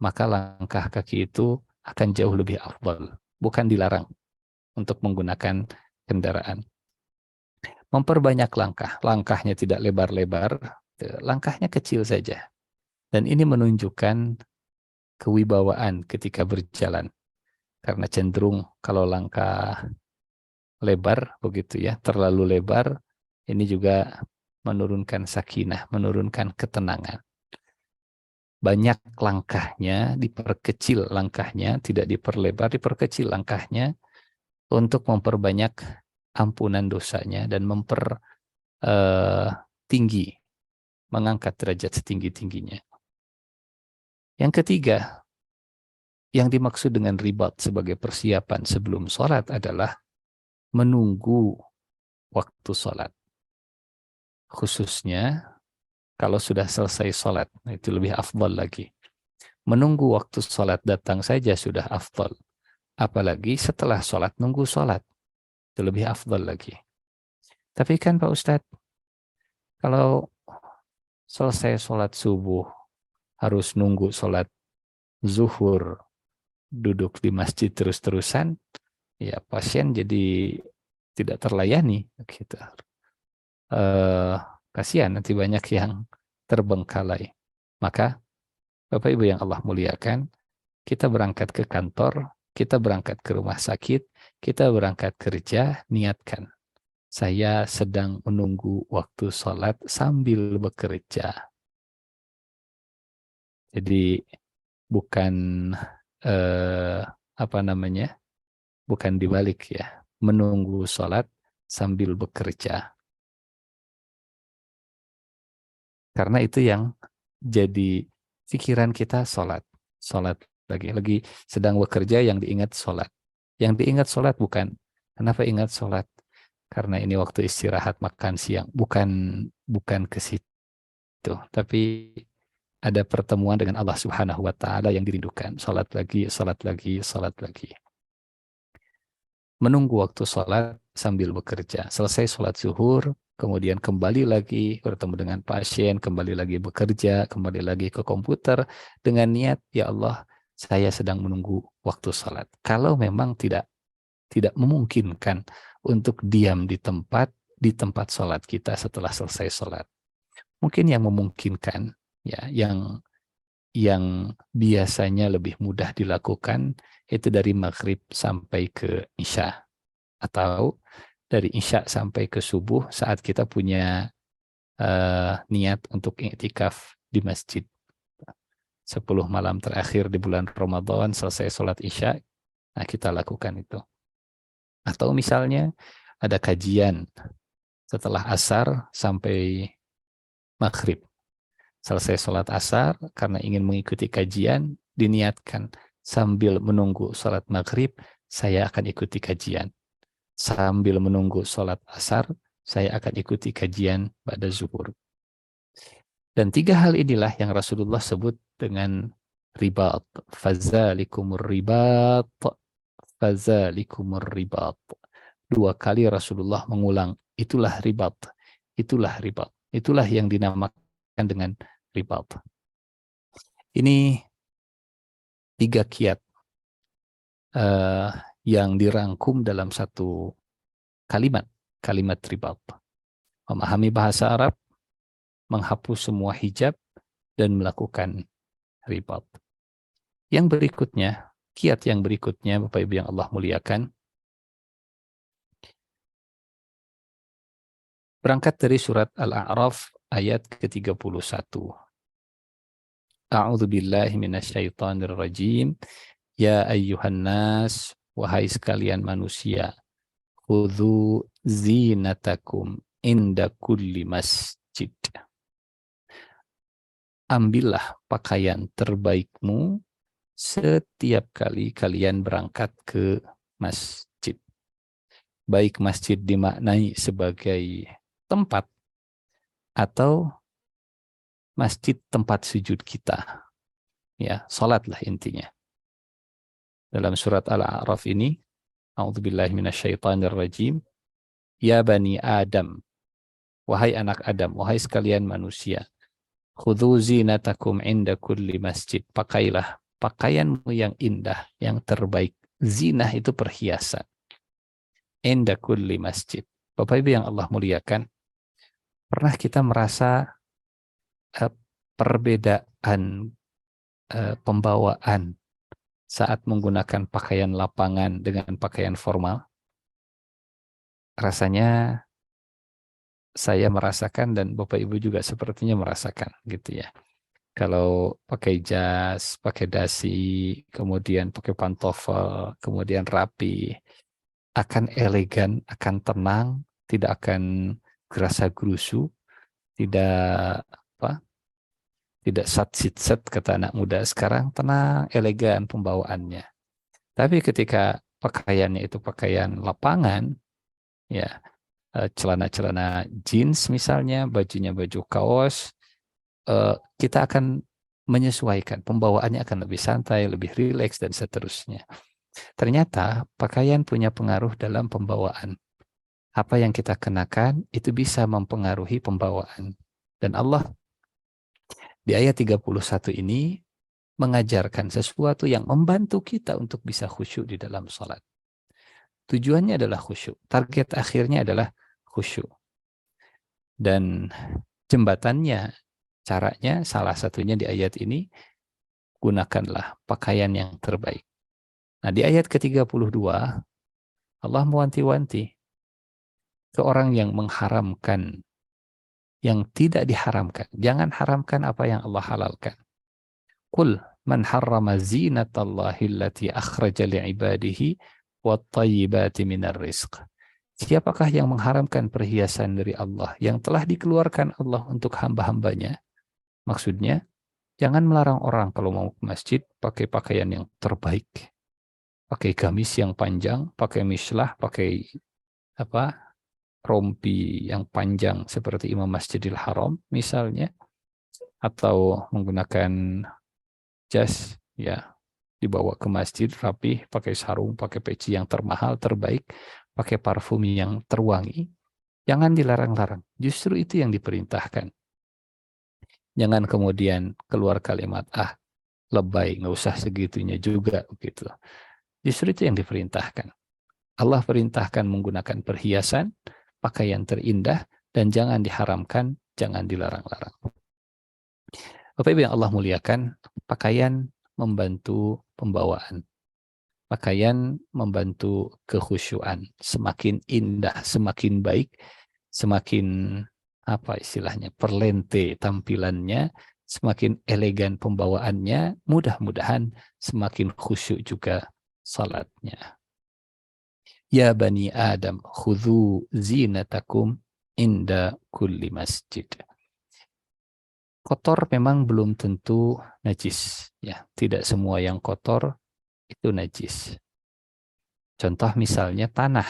maka langkah kaki itu akan jauh lebih afdal. Bukan dilarang untuk menggunakan kendaraan. Memperbanyak langkah, langkahnya tidak lebar-lebar, langkahnya kecil saja. Dan ini menunjukkan kewibawaan ketika berjalan. Karena cenderung kalau langkah lebar, begitu ya, terlalu lebar, ini juga menurunkan sakinah, menurunkan ketenangan. Banyak langkahnya, diperkecil langkahnya, tidak diperlebar, diperkecil langkahnya untuk memperbanyak ampunan dosanya dan tinggi, mengangkat derajat setinggi-tingginya. Yang ketiga, yang dimaksud dengan ribat sebagai persiapan sebelum sholat adalah menunggu waktu sholat. Khususnya kalau sudah selesai sholat, itu lebih afdal lagi. Menunggu waktu sholat datang saja sudah afdal. Apalagi setelah sholat, nunggu sholat. Itu lebih afdal lagi. Tapi kan Pak Ustadz, kalau selesai sholat subuh, harus nunggu sholat zuhur, duduk di masjid terus-terusan, ya pasien jadi tidak terlayani. Gitu. Kasihan nanti banyak yang terbengkalai. Maka Bapak Ibu yang Allah muliakan, kita berangkat ke kantor, kita berangkat ke rumah sakit, kita berangkat kerja, niatkan. Saya sedang menunggu waktu sholat sambil bekerja. Jadi bukan bukan dibalik ya, menunggu sholat sambil bekerja. Karena itu yang jadi pikiran kita sholat. Sholat lagi sedang bekerja yang diingat sholat. Yang diingat sholat bukan. Kenapa ingat sholat? Karena ini waktu istirahat makan siang. Bukan ke situ. Tapi ada pertemuan dengan Allah Subhanahu wa Ta'ala yang dirindukan. Sholat lagi, sholat lagi, sholat lagi. Menunggu waktu sholat sambil bekerja. Selesai sholat zuhur, kemudian kembali lagi bertemu dengan pasien, kembali lagi bekerja, kembali lagi ke komputer dengan niat, ya Allah, saya sedang menunggu waktu sholat. Kalau memang tidak memungkinkan untuk diam di tempat sholat kita setelah selesai sholat. Mungkin yang memungkinkan, ya, yang biasanya lebih mudah dilakukan itu dari maghrib sampai ke isya, atau dari isya sampai ke subuh saat kita punya niat untuk i'tikaf di masjid. 10 malam terakhir di bulan Ramadan selesai sholat isya, nah kita lakukan itu. Atau misalnya ada kajian setelah asar sampai maghrib. Selesai sholat asar, karena ingin mengikuti kajian, diniatkan sambil menunggu sholat maghrib, saya akan ikuti kajian. Sambil menunggu sholat asar, saya akan ikuti kajian ba'da zuhur. Dan 3 hal inilah yang Rasulullah sebut dengan ribat. Fazalikumur ribat. Fazalikumur ribat. 2 kali Rasulullah mengulang, itulah ribat. Itulah ribat. Itulah yang dinamakan dengan ribat. Ini 3 kiat yang dirangkum dalam satu kalimat ribat. Memahami bahasa Arab, menghapus semua hijab, dan melakukan ribat. Yang berikutnya, kiat yang berikutnya, Bapak Ibu yang Allah muliakan, berangkat dari surat Al-A'raf ayat ke-31. A'udzu billahi minasyaitonir rajim. Ya ayyuhan nas, wahai sekalian manusia, khudzu zinatakum inda kulli masjid. Ambillah pakaian terbaikmu setiap kali kalian berangkat ke masjid. Baik masjid dimaknai sebagai tempat atau masjid tempat sujud kita. Ya, salatlah intinya. Dalam surat Al-A'raf ini, a'udzubillahi minasyaitonirrajim, ya bani Adam, wahai anak Adam, wahai sekalian manusia, khudzu zinatakum inda kulli masjid. Pakailah pakaianmu yang indah, yang terbaik. Zinah itu perhiasan. Inda kulli masjid. Bapak Ibu yang Allah muliakan, pernah kita merasa perbedaan pembawaan saat menggunakan pakaian lapangan dengan pakaian formal? Rasanya saya merasakan, dan Bapak Ibu juga sepertinya merasakan gitu ya. Kalau pakai jas, pakai dasi, kemudian pakai pantofel, kemudian rapi, akan elegan, akan tenang, tidak akan gerasa gerusu, tidak sat-sit-set kata anak muda sekarang, tenang, elegan pembawaannya. Tapi ketika pakaiannya itu pakaian lapangan, ya, celana-celana jeans misalnya, bajunya baju kaos, kita akan menyesuaikan, pembawaannya akan lebih santai, lebih rileks, dan seterusnya. Ternyata pakaian punya pengaruh dalam pembawaan. Apa yang kita kenakan itu bisa mempengaruhi pembawaan. Dan Allah di ayat 31 ini mengajarkan sesuatu yang membantu kita untuk bisa khusyuk di dalam sholat. Tujuannya adalah khusyuk. Target akhirnya adalah khusyuk. Dan jembatannya, caranya salah satunya di ayat ini, gunakanlah pakaian yang terbaik. Nah, di ayat ke-32, Allah mewanti-wanti ke orang yang mengharamkan yang tidak diharamkan. Jangan haramkan apa yang Allah halalkan. Qul man harrama zinatallahi allati akhraja li'ibadihi wat-thayyibati minar rizq. Siapakah yang mengharamkan perhiasan dari Allah yang telah dikeluarkan Allah untuk hamba-hambanya? Maksudnya, jangan melarang orang kalau mau ke masjid pakai pakaian yang terbaik. Pakai gamis yang panjang, pakai mislah, pakai rompi yang panjang seperti Imam Masjidil Haram misalnya, atau menggunakan jas, ya, dibawa ke masjid rapi, pakai sarung, pakai peci yang termahal, terbaik, pakai parfum yang terwangi. Jangan dilarang-larang. Justru itu yang diperintahkan. Jangan kemudian keluar kalimat, lebay, nggak usah segitunya juga, begitu. Justru itu yang diperintahkan. Allah perintahkan menggunakan perhiasan, pakaian terindah, dan jangan diharamkan, jangan dilarang-larang. Bapak Ibu yang Allah muliakan, pakaian membantu pembawaan. Pakaian membantu kekhusyuan. Semakin indah, semakin baik, semakin perlente tampilannya, semakin elegan pembawaannya, mudah-mudahan semakin khusyuk juga salatnya. Ya bani Adam, khudhu zinatakum inda kulli masjid. Kotor memang belum tentu najis, ya. Tidak semua yang kotor itu najis. Contoh misalnya tanah.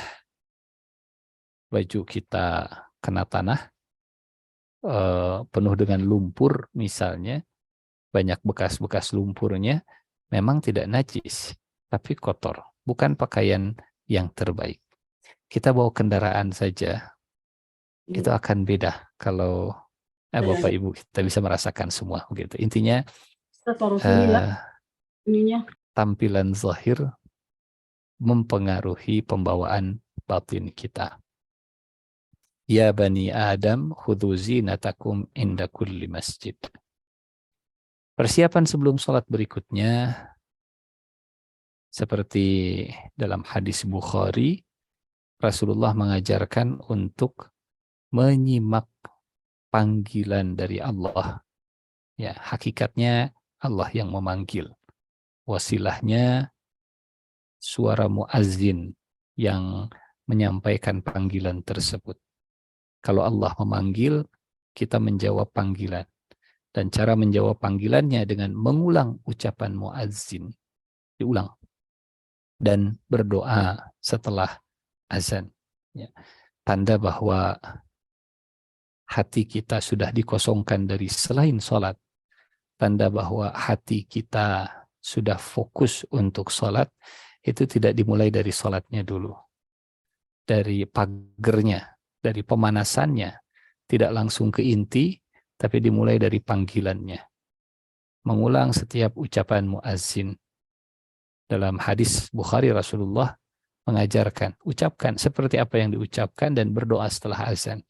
Baju kita kena tanah, penuh dengan lumpur misalnya, banyak bekas-bekas lumpurnya, memang tidak najis, tapi kotor. Bukan pakaian yang terbaik. Kita bawa kendaraan saja, itu akan beda kalau Bapak Ibu kita bisa merasakan semua begitu. Intinya tampilan zahir mempengaruhi pembawaan batin kita. Ya bani Adam, khudhu zinatakum inda kulli masjid. Persiapan sebelum sholat berikutnya, seperti dalam hadis Bukhari, Rasulullah mengajarkan untuk menyimak panggilan dari Allah. Ya, hakikatnya Allah yang memanggil. Wasilahnya suara muazzin yang menyampaikan panggilan tersebut. Kalau Allah memanggil, kita menjawab panggilan. Dan cara menjawab panggilannya dengan mengulang ucapan muazzin. Diulang. Dan berdoa setelah azan. Ya. Tanda bahwa hati kita sudah dikosongkan dari selain sholat. Tanda bahwa hati kita sudah fokus untuk sholat. Itu tidak dimulai dari sholatnya dulu. Dari pagernya. Dari pemanasannya, tidak langsung ke inti, tapi dimulai dari panggilannya. Mengulang setiap ucapan muazzin. Dalam hadis Bukhari, Rasulullah mengajarkan, ucapkan seperti apa yang diucapkan dan berdoa setelah azan.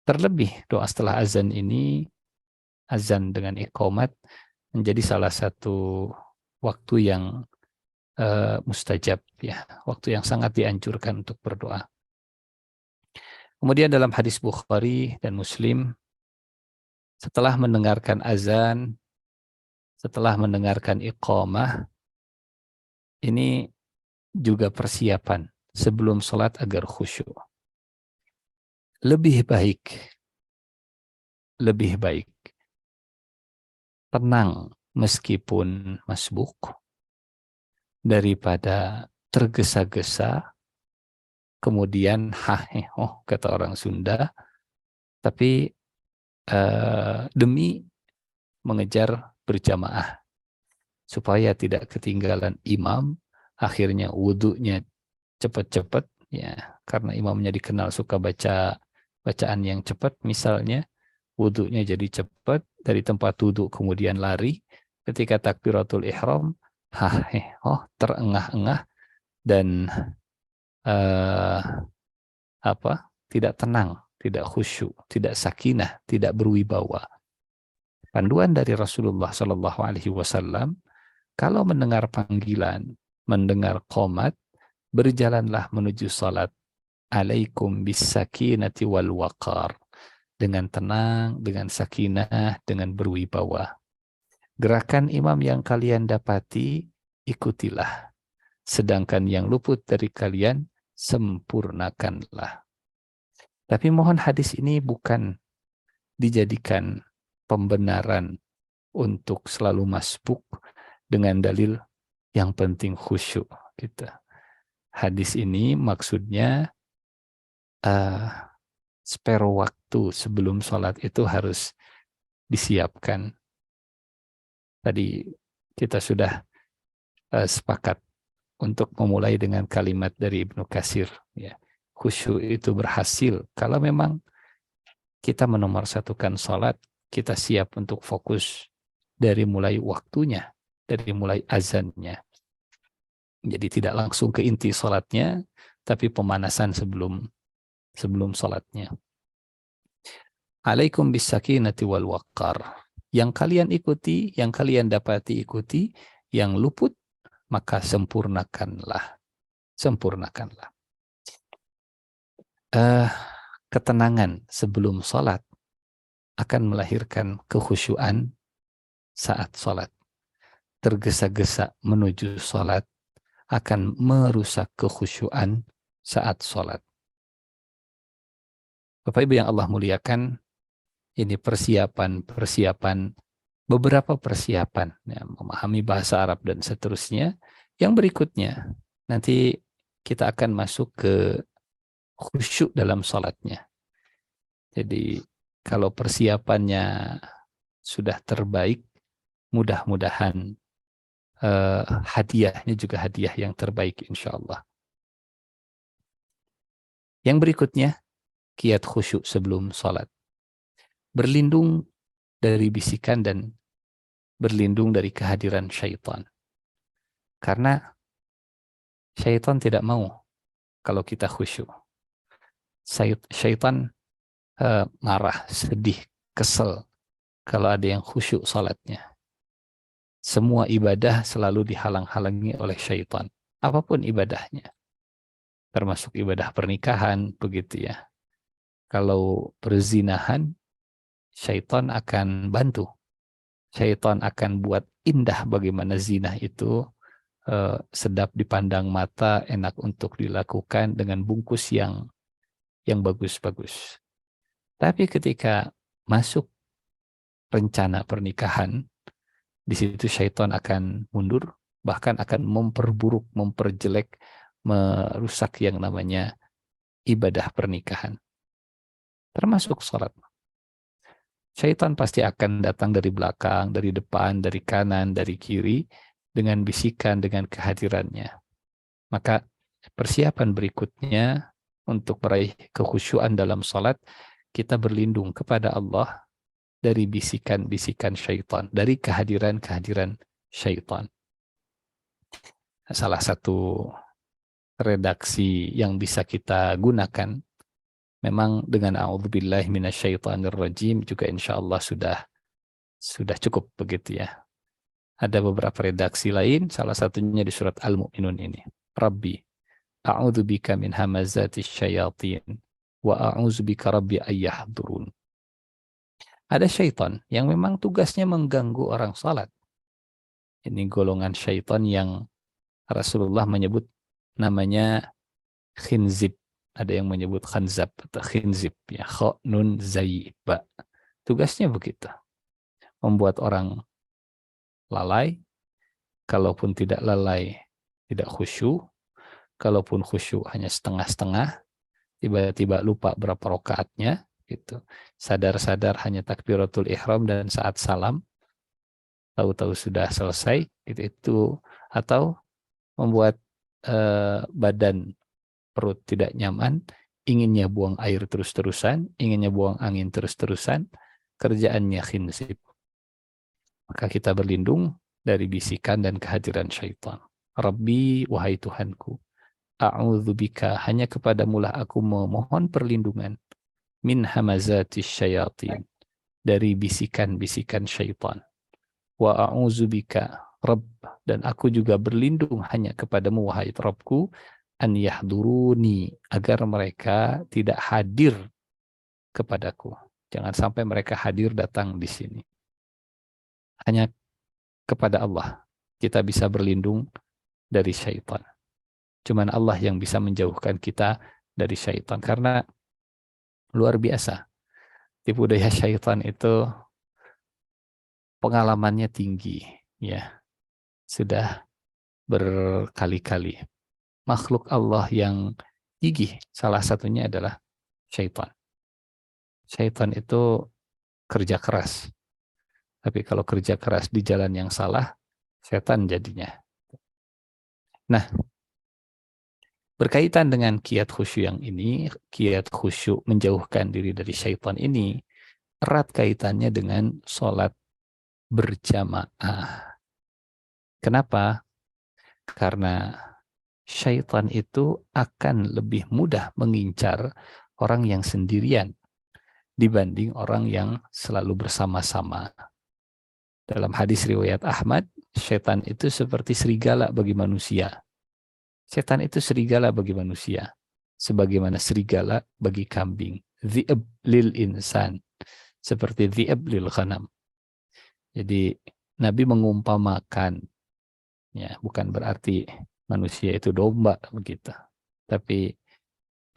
Terlebih doa setelah azan ini, azan dengan iqamat, menjadi salah satu waktu yang mustajab, ya, waktu yang sangat dianjurkan untuk berdoa. Kemudian dalam hadis Bukhari dan Muslim, setelah mendengarkan azan, setelah mendengarkan iqamah, ini juga persiapan sebelum sholat agar khusyuk. Lebih baik tenang meskipun masbuk daripada tergesa-gesa, kemudian kata orang Sunda, tapi demi mengejar berjamaah supaya tidak ketinggalan imam, akhirnya wudhunya cepat-cepat, ya, karena imamnya dikenal suka baca bacaan yang cepat, misalnya wudhunya jadi cepat, dari tempat wudhu kemudian lari, ketika takbiratul ihram terengah-engah dan tidak tenang, tidak khusyuk, tidak sakinah, tidak berwibawa. Panduan dari Rasulullah Shallallahu Alaihi Wasallam, kalau mendengar panggilan, mendengar qomat, berjalanlah menuju salat. Alaikum bis sakinati wal waqar. Dengan tenang, dengan sakinah, dengan berwibawa. Gerakan imam yang kalian dapati, ikutilah. Sedangkan yang luput dari kalian, sempurnakanlah. Tapi mohon hadis ini bukan dijadikan pembenaran untuk selalu masbuk dengan dalil yang penting khusyuk gitu. Hadis ini maksudnya spare waktu sebelum sholat itu harus disiapkan. Tadi kita sudah sepakat untuk memulai dengan kalimat dari Ibnu Katsir. Ya. Khusyuk itu berhasil kalau memang kita menomorsatukan sholat, kita siap untuk fokus dari mulai waktunya, dari mulai azannya. Jadi tidak langsung ke inti sholatnya, tapi pemanasan sebelum sholatnya. Alaikum bisakinati wal waqar. Yang kalian ikuti, yang kalian dapati ikuti, yang luput, maka sempurnakanlah. Sempurnakanlah. Ketenangan sebelum sholat akan melahirkan kekhusyuan saat sholat. Tergesa-gesa menuju sholat akan merusak kekhusyuan saat sholat. Bapak Ibu yang Allah muliakan, ini persiapan, beberapa persiapan, ya, memahami bahasa Arab dan seterusnya. Yang berikutnya, nanti kita akan masuk ke khusyuk dalam sholatnya. Jadi kalau persiapannya sudah terbaik, mudah-mudahan hadiahnya juga hadiah yang terbaik insya Allah. Yang berikutnya, kiat khusyuk sebelum sholat. Berlindung dari bisikan dan berlindung dari kehadiran syaitan. Karena syaitan tidak mau kalau kita khusyuk. Syaitan marah, sedih, kesel kalau ada yang khusyuk salatnya. Semua ibadah selalu dihalang-halangi oleh syaitan. Apapun ibadahnya. Termasuk ibadah pernikahan, begitu ya. Kalau perzinahan, syaitan akan bantu. Syaitan akan buat indah bagaimana zina itu sedap dipandang mata, enak untuk dilakukan dengan bungkus yang bagus-bagus. Tapi ketika masuk rencana pernikahan, di situ syaitan akan mundur, bahkan akan memperburuk, memperjelek, merusak yang namanya ibadah pernikahan. Termasuk sholat. Syaitan pasti akan datang dari belakang, dari depan, dari kanan, dari kiri, dengan bisikan, dengan kehadirannya. Maka persiapan berikutnya untuk meraih kekhusyuan dalam sholat, kita berlindung kepada Allah dari bisikan-bisikan syaitan, dari kehadiran-kehadiran syaitan. Salah satu redaksi yang bisa kita gunakan, memang dengan a'udzubillahi minasyaitonirrajim juga insya Allah sudah cukup begitu ya. Ada beberapa redaksi lain, salah satunya di surat Al-Mu'minun ini. Rabbi, a'udzubika min hamazatis syayatin wa a'udzubika rabbi ayyahdurun. Ada syaitan yang memang tugasnya mengganggu orang salat. Ini golongan syaitan yang Rasulullah menyebut namanya khinzib. Ada yang menyebut khanzab atau khinzib. Ya, kha, nun, zai, ba. Tugasnya begitu. Membuat orang lalai. Kalaupun tidak lalai, tidak khusyuk. Kalaupun khusyuk hanya setengah-setengah. Tiba-tiba lupa berapa rakaatnya. Gitu. Sadar-sadar hanya takbiratul ihram dan saat salam. Tahu-tahu sudah selesai. Itu atau membuat badan perut tidak nyaman, inginnya buang air terus-terusan, inginnya buang angin terus-terusan, kerjaannya khinzib. Maka kita berlindung dari bisikan dan kehadiran syaitan. Rabbi, wahai Tuhanku, a'udzubika, hanya kepadamulah aku memohon perlindungan, min hamazatis syayatin, dari bisikan-bisikan syaitan. Wa a'udzubika, Rabb, dan aku juga berlindung hanya kepadamu, wahai Rabbku, an yahduruni, agar mereka tidak hadir kepadaku. Jangan sampai mereka hadir datang di sini. Hanya kepada Allah kita bisa berlindung dari syaitan. Cuman Allah yang bisa menjauhkan kita dari syaitan. Karena luar biasa, tipu daya syaitan itu pengalamannya tinggi, ya, sudah berkali-kali. Makhluk Allah yang gigih, salah satunya adalah syaitan. Syaitan itu kerja keras. Tapi kalau kerja keras di jalan yang salah, setan jadinya. Nah, berkaitan dengan kiat khusyuk yang ini, kiat khusyuk menjauhkan diri dari syaitan ini, erat kaitannya dengan sholat berjamaah. Kenapa? Karena syaitan itu akan lebih mudah mengincar orang yang sendirian dibanding orang yang selalu bersama-sama. Dalam hadis riwayat Ahmad, syaitan itu seperti serigala bagi manusia. Setan itu serigala bagi manusia, sebagaimana serigala bagi kambing. Dhi'ab lil insan, seperti dhi'ab lil ghanam. Jadi Nabi mengumpamakan, ya, bukan berarti manusia itu domba begitu, tapi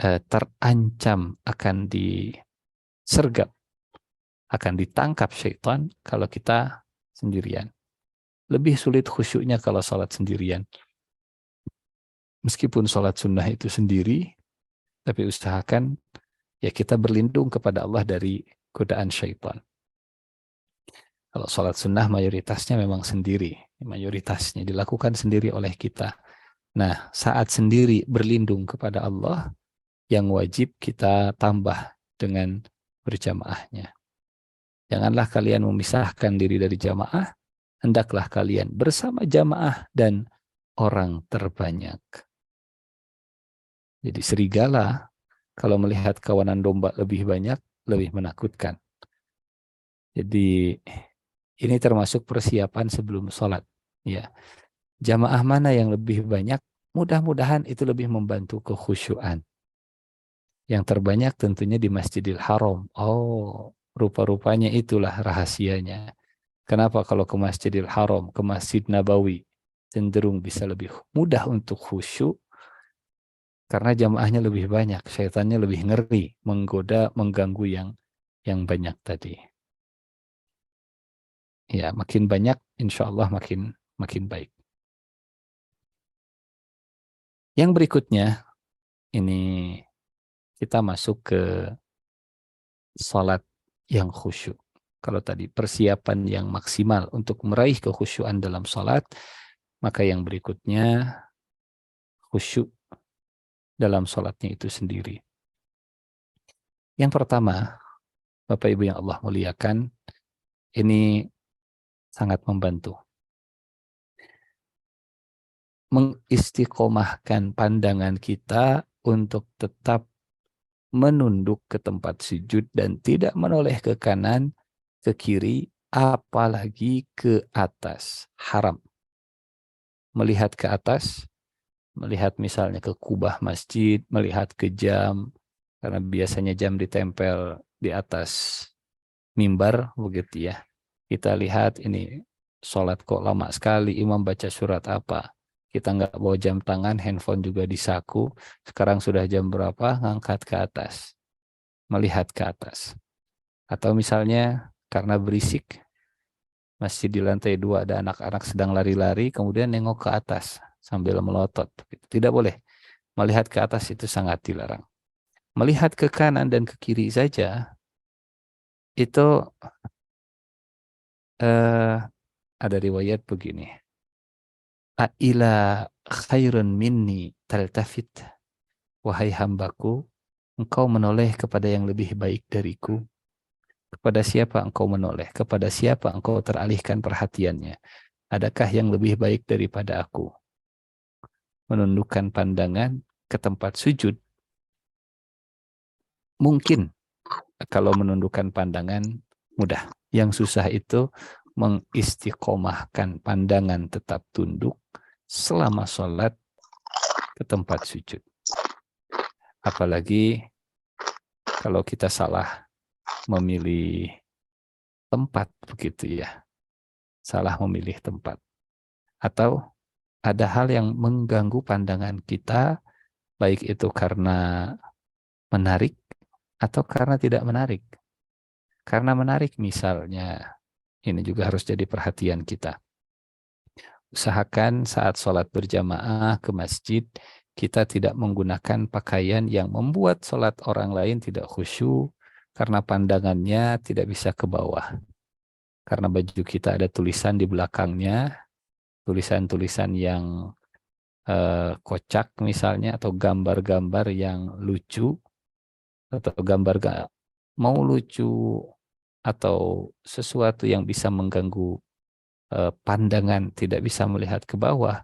terancam akan disergap, akan ditangkap syaitan kalau kita sendirian. Lebih sulit khusyuknya kalau sholat sendirian. Meskipun sholat sunnah itu sendiri, tapi usahakan ya kita berlindung kepada Allah dari godaan syaitan. Kalau sholat sunnah mayoritasnya memang sendiri, mayoritasnya dilakukan sendiri oleh kita. Nah, saat sendiri berlindung kepada Allah, yang wajib kita tambah dengan berjamaahnya. Janganlah kalian memisahkan diri dari jamaah, hendaklah kalian bersama jamaah dan orang terbanyak. Jadi serigala kalau melihat kawanan domba lebih banyak, lebih menakutkan. Jadi ini termasuk persiapan sebelum sholat. Ya, jamaah mana yang lebih banyak, mudah-mudahan itu lebih membantu kekhusyuan. Yang terbanyak tentunya di Masjidil Haram. Oh, rupa-rupanya itulah rahasianya. Kenapa kalau ke Masjidil Haram, ke Masjid Nabawi, cenderung bisa lebih mudah untuk khusyuk? Karena jamaahnya lebih banyak, syaitannya lebih ngeri, menggoda, mengganggu yang banyak tadi. Ya, makin banyak, insya Allah makin baik. Yang berikutnya, ini kita masuk ke salat yang khusyuk. Kalau tadi persiapan yang maksimal untuk meraih kekhusyuan dalam salat, maka yang berikutnya khusyuk dalam salatnya itu sendiri. Yang pertama, Bapak Ibu yang Allah muliakan, ini sangat membantu. Mengistiqomahkan pandangan kita untuk tetap menunduk ke tempat sujud dan tidak menoleh ke kanan, ke kiri, apalagi ke atas. Haram. Melihat ke atas, melihat misalnya ke kubah masjid, melihat ke jam, karena biasanya jam ditempel di atas mimbar, begitu ya. Kita lihat ini, sholat kok lama sekali, imam baca surat apa. Kita nggak bawa jam tangan, handphone juga di saku. Sekarang sudah jam berapa, ngangkat ke atas. Melihat ke atas. Atau misalnya karena berisik, masjid di lantai 2 ada anak-anak sedang lari-lari, kemudian nengok ke atas sambil melotot. Tidak boleh. Melihat ke atas itu sangat dilarang. Melihat ke kanan dan ke kiri saja, itu ada riwayat begini. A'ila khairun minni taltafit. Wahai hambaku, engkau menoleh kepada yang lebih baik dariku. Kepada siapa engkau menoleh? Kepada siapa engkau teralihkan perhatiannya? Adakah yang lebih baik daripada aku? Menundukkan pandangan ke tempat sujud. Mungkin kalau menundukkan pandangan mudah. Yang susah itu mengistiqomahkan pandangan tetap tunduk selama sholat ke tempat sujud. Apalagi kalau kita salah memilih tempat, begitu ya. Salah memilih tempat. Atau ada hal yang mengganggu pandangan kita, baik itu karena menarik atau karena tidak menarik. Karena menarik misalnya, ini juga harus jadi perhatian kita. Usahakan saat sholat berjamaah ke masjid, kita tidak menggunakan pakaian yang membuat sholat orang lain tidak khusyuk, karena pandangannya tidak bisa ke bawah. Karena baju kita ada tulisan di belakangnya, tulisan-tulisan yang kocak misalnya, atau gambar-gambar yang lucu, atau gambar mau lucu, atau sesuatu yang bisa mengganggu pandangan, tidak bisa melihat ke bawah,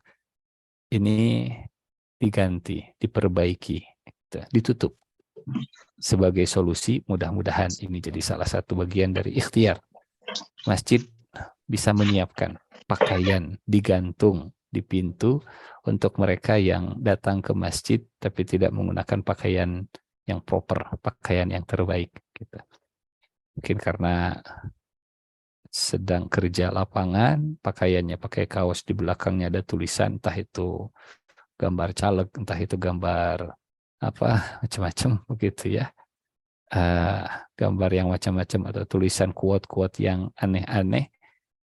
ini diganti, diperbaiki, ditutup. Sebagai solusi, mudah-mudahan ini jadi salah satu bagian dari ikhtiar. Masjid bisa menyiapkan pakaian digantung di pintu untuk mereka yang datang ke masjid tapi tidak menggunakan pakaian yang proper, pakaian yang terbaik. Gitu. Mungkin karena sedang kerja lapangan, pakaiannya pakai kaos, di belakangnya ada tulisan, entah itu gambar caleg, entah itu gambar apa, macam-macam begitu ya. Gambar yang macam-macam atau tulisan quote-quote yang aneh-aneh.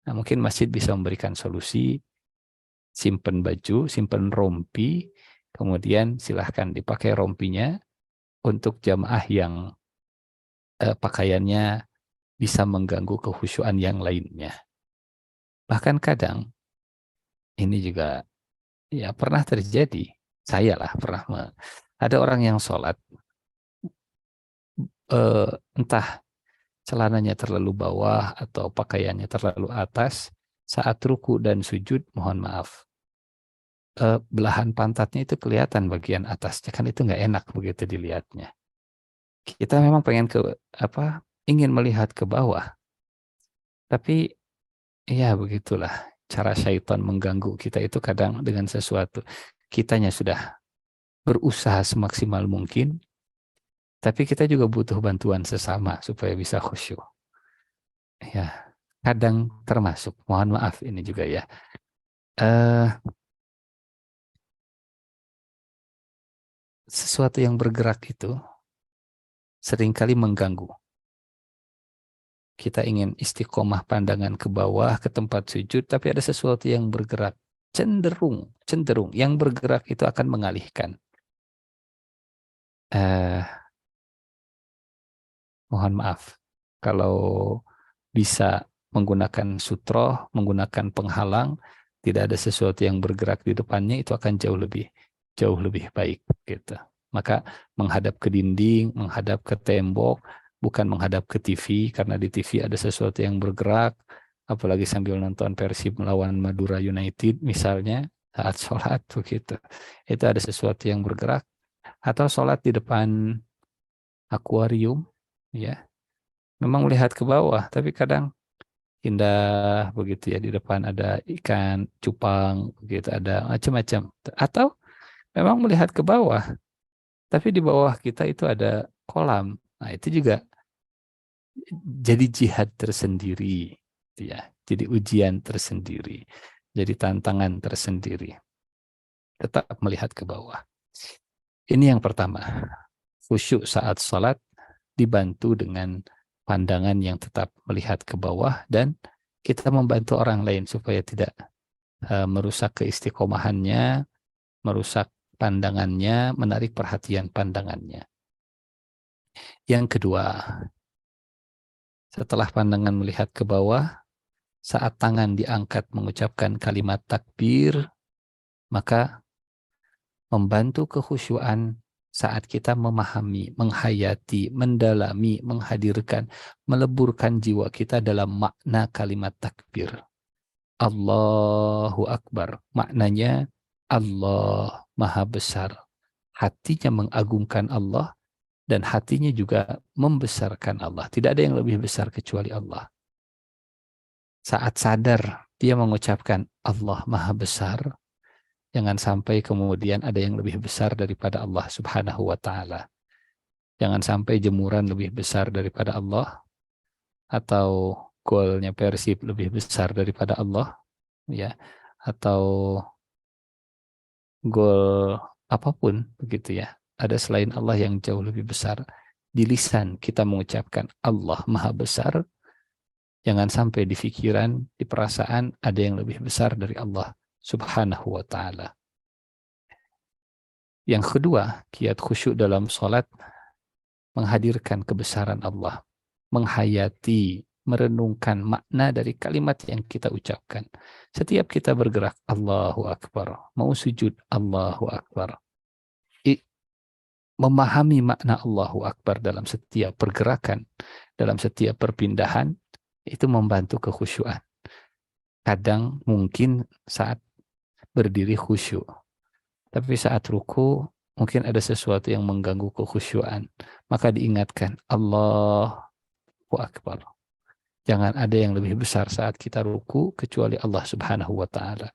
Nah, mungkin masjid bisa memberikan solusi, simpen baju, simpen rompi, kemudian silahkan dipakai rompinya untuk jamaah yang pakaiannya bisa mengganggu kekhusyuan yang lainnya. Bahkan kadang, ini juga ya pernah terjadi, saya lah pernah, ada orang yang sholat, entah celananya terlalu bawah atau pakaiannya terlalu atas, saat ruku dan sujud, mohon maaf, belahan pantatnya itu kelihatan bagian atasnya, kan itu nggak enak begitu dilihatnya. Kita memang pengen ingin melihat ke bawah, tapi ya begitulah cara syaitan mengganggu kita itu kadang dengan sesuatu. Kitanya sudah berusaha semaksimal mungkin, tapi kita juga butuh bantuan sesama supaya bisa khusyuk. Ya, kadang termasuk, mohon maaf ini juga ya, sesuatu yang bergerak itu seringkali mengganggu. Kita ingin istiqomah pandangan ke bawah, ke tempat sujud, tapi ada sesuatu yang bergerak. Cenderung yang bergerak itu akan mengalihkan. Mohon maaf, kalau bisa menggunakan sutroh, menggunakan penghalang, tidak ada sesuatu yang bergerak di depannya, itu akan jauh lebih baik. Gitu. Maka menghadap ke dinding, menghadap ke tembok, bukan menghadap ke TV, karena di TV ada sesuatu yang bergerak, apalagi sambil nonton Persib melawan Madura United misalnya, saat sholat begitu. Itu ada sesuatu yang bergerak. Atau sholat di depan akuarium, ya, memang melihat ke bawah, tapi kadang indah begitu ya, di depan ada ikan cupang, begitu, ada macam-macam. Atau memang melihat ke bawah, tapi di bawah kita itu ada kolam. Nah, itu juga jadi jihad tersendiri, ya, jadi ujian tersendiri, jadi tantangan tersendiri. Tetap melihat ke bawah. Ini yang pertama, khusyuk saat sholat dibantu dengan pandangan yang tetap melihat ke bawah, dan kita membantu orang lain supaya tidak merusak keistiqomahannya, merusak pandangannya, menarik perhatian pandangannya. Yang kedua, setelah pandangan melihat ke bawah, saat tangan diangkat mengucapkan kalimat takbir, maka membantu kekhusyuan saat kita memahami, menghayati, mendalami, menghadirkan, meleburkan jiwa kita dalam makna kalimat takbir. Allahu Akbar. Maknanya Allah Maha Besar. Hatinya mengagungkan Allah dan hatinya juga membesarkan Allah. Tidak ada yang lebih besar kecuali Allah. Saat sadar dia mengucapkan Allah Maha Besar, jangan sampai kemudian ada yang lebih besar daripada Allah Subhanahu wa Ta'ala. Jangan sampai jemuran lebih besar daripada Allah, atau golnya Persib lebih besar daripada Allah, ya, atau goal apapun begitu ya, ada selain Allah yang jauh lebih besar. Di lisan kita mengucapkan Allah Maha Besar, jangan sampai di pikiran, di perasaan ada yang lebih besar dari Allah Subhanahu wa Ta'ala. Yang kedua, kiat khusyuk dalam sholat menghadirkan kebesaran Allah, menghayati, merenungkan makna dari kalimat yang kita ucapkan. Setiap kita bergerak, Allahu Akbar. Mau sujud, Allahu Akbar. Memahami makna Allahu Akbar dalam setiap pergerakan, dalam setiap perpindahan, itu membantu kekhusyuan. Kadang mungkin saat berdiri khusyuk, tapi saat ruku mungkin ada sesuatu yang mengganggu kekhusyuan. Maka diingatkan, Allahu Akbar. Jangan ada yang lebih besar saat kita ruku kecuali Allah Subhanahu wa Ta'ala.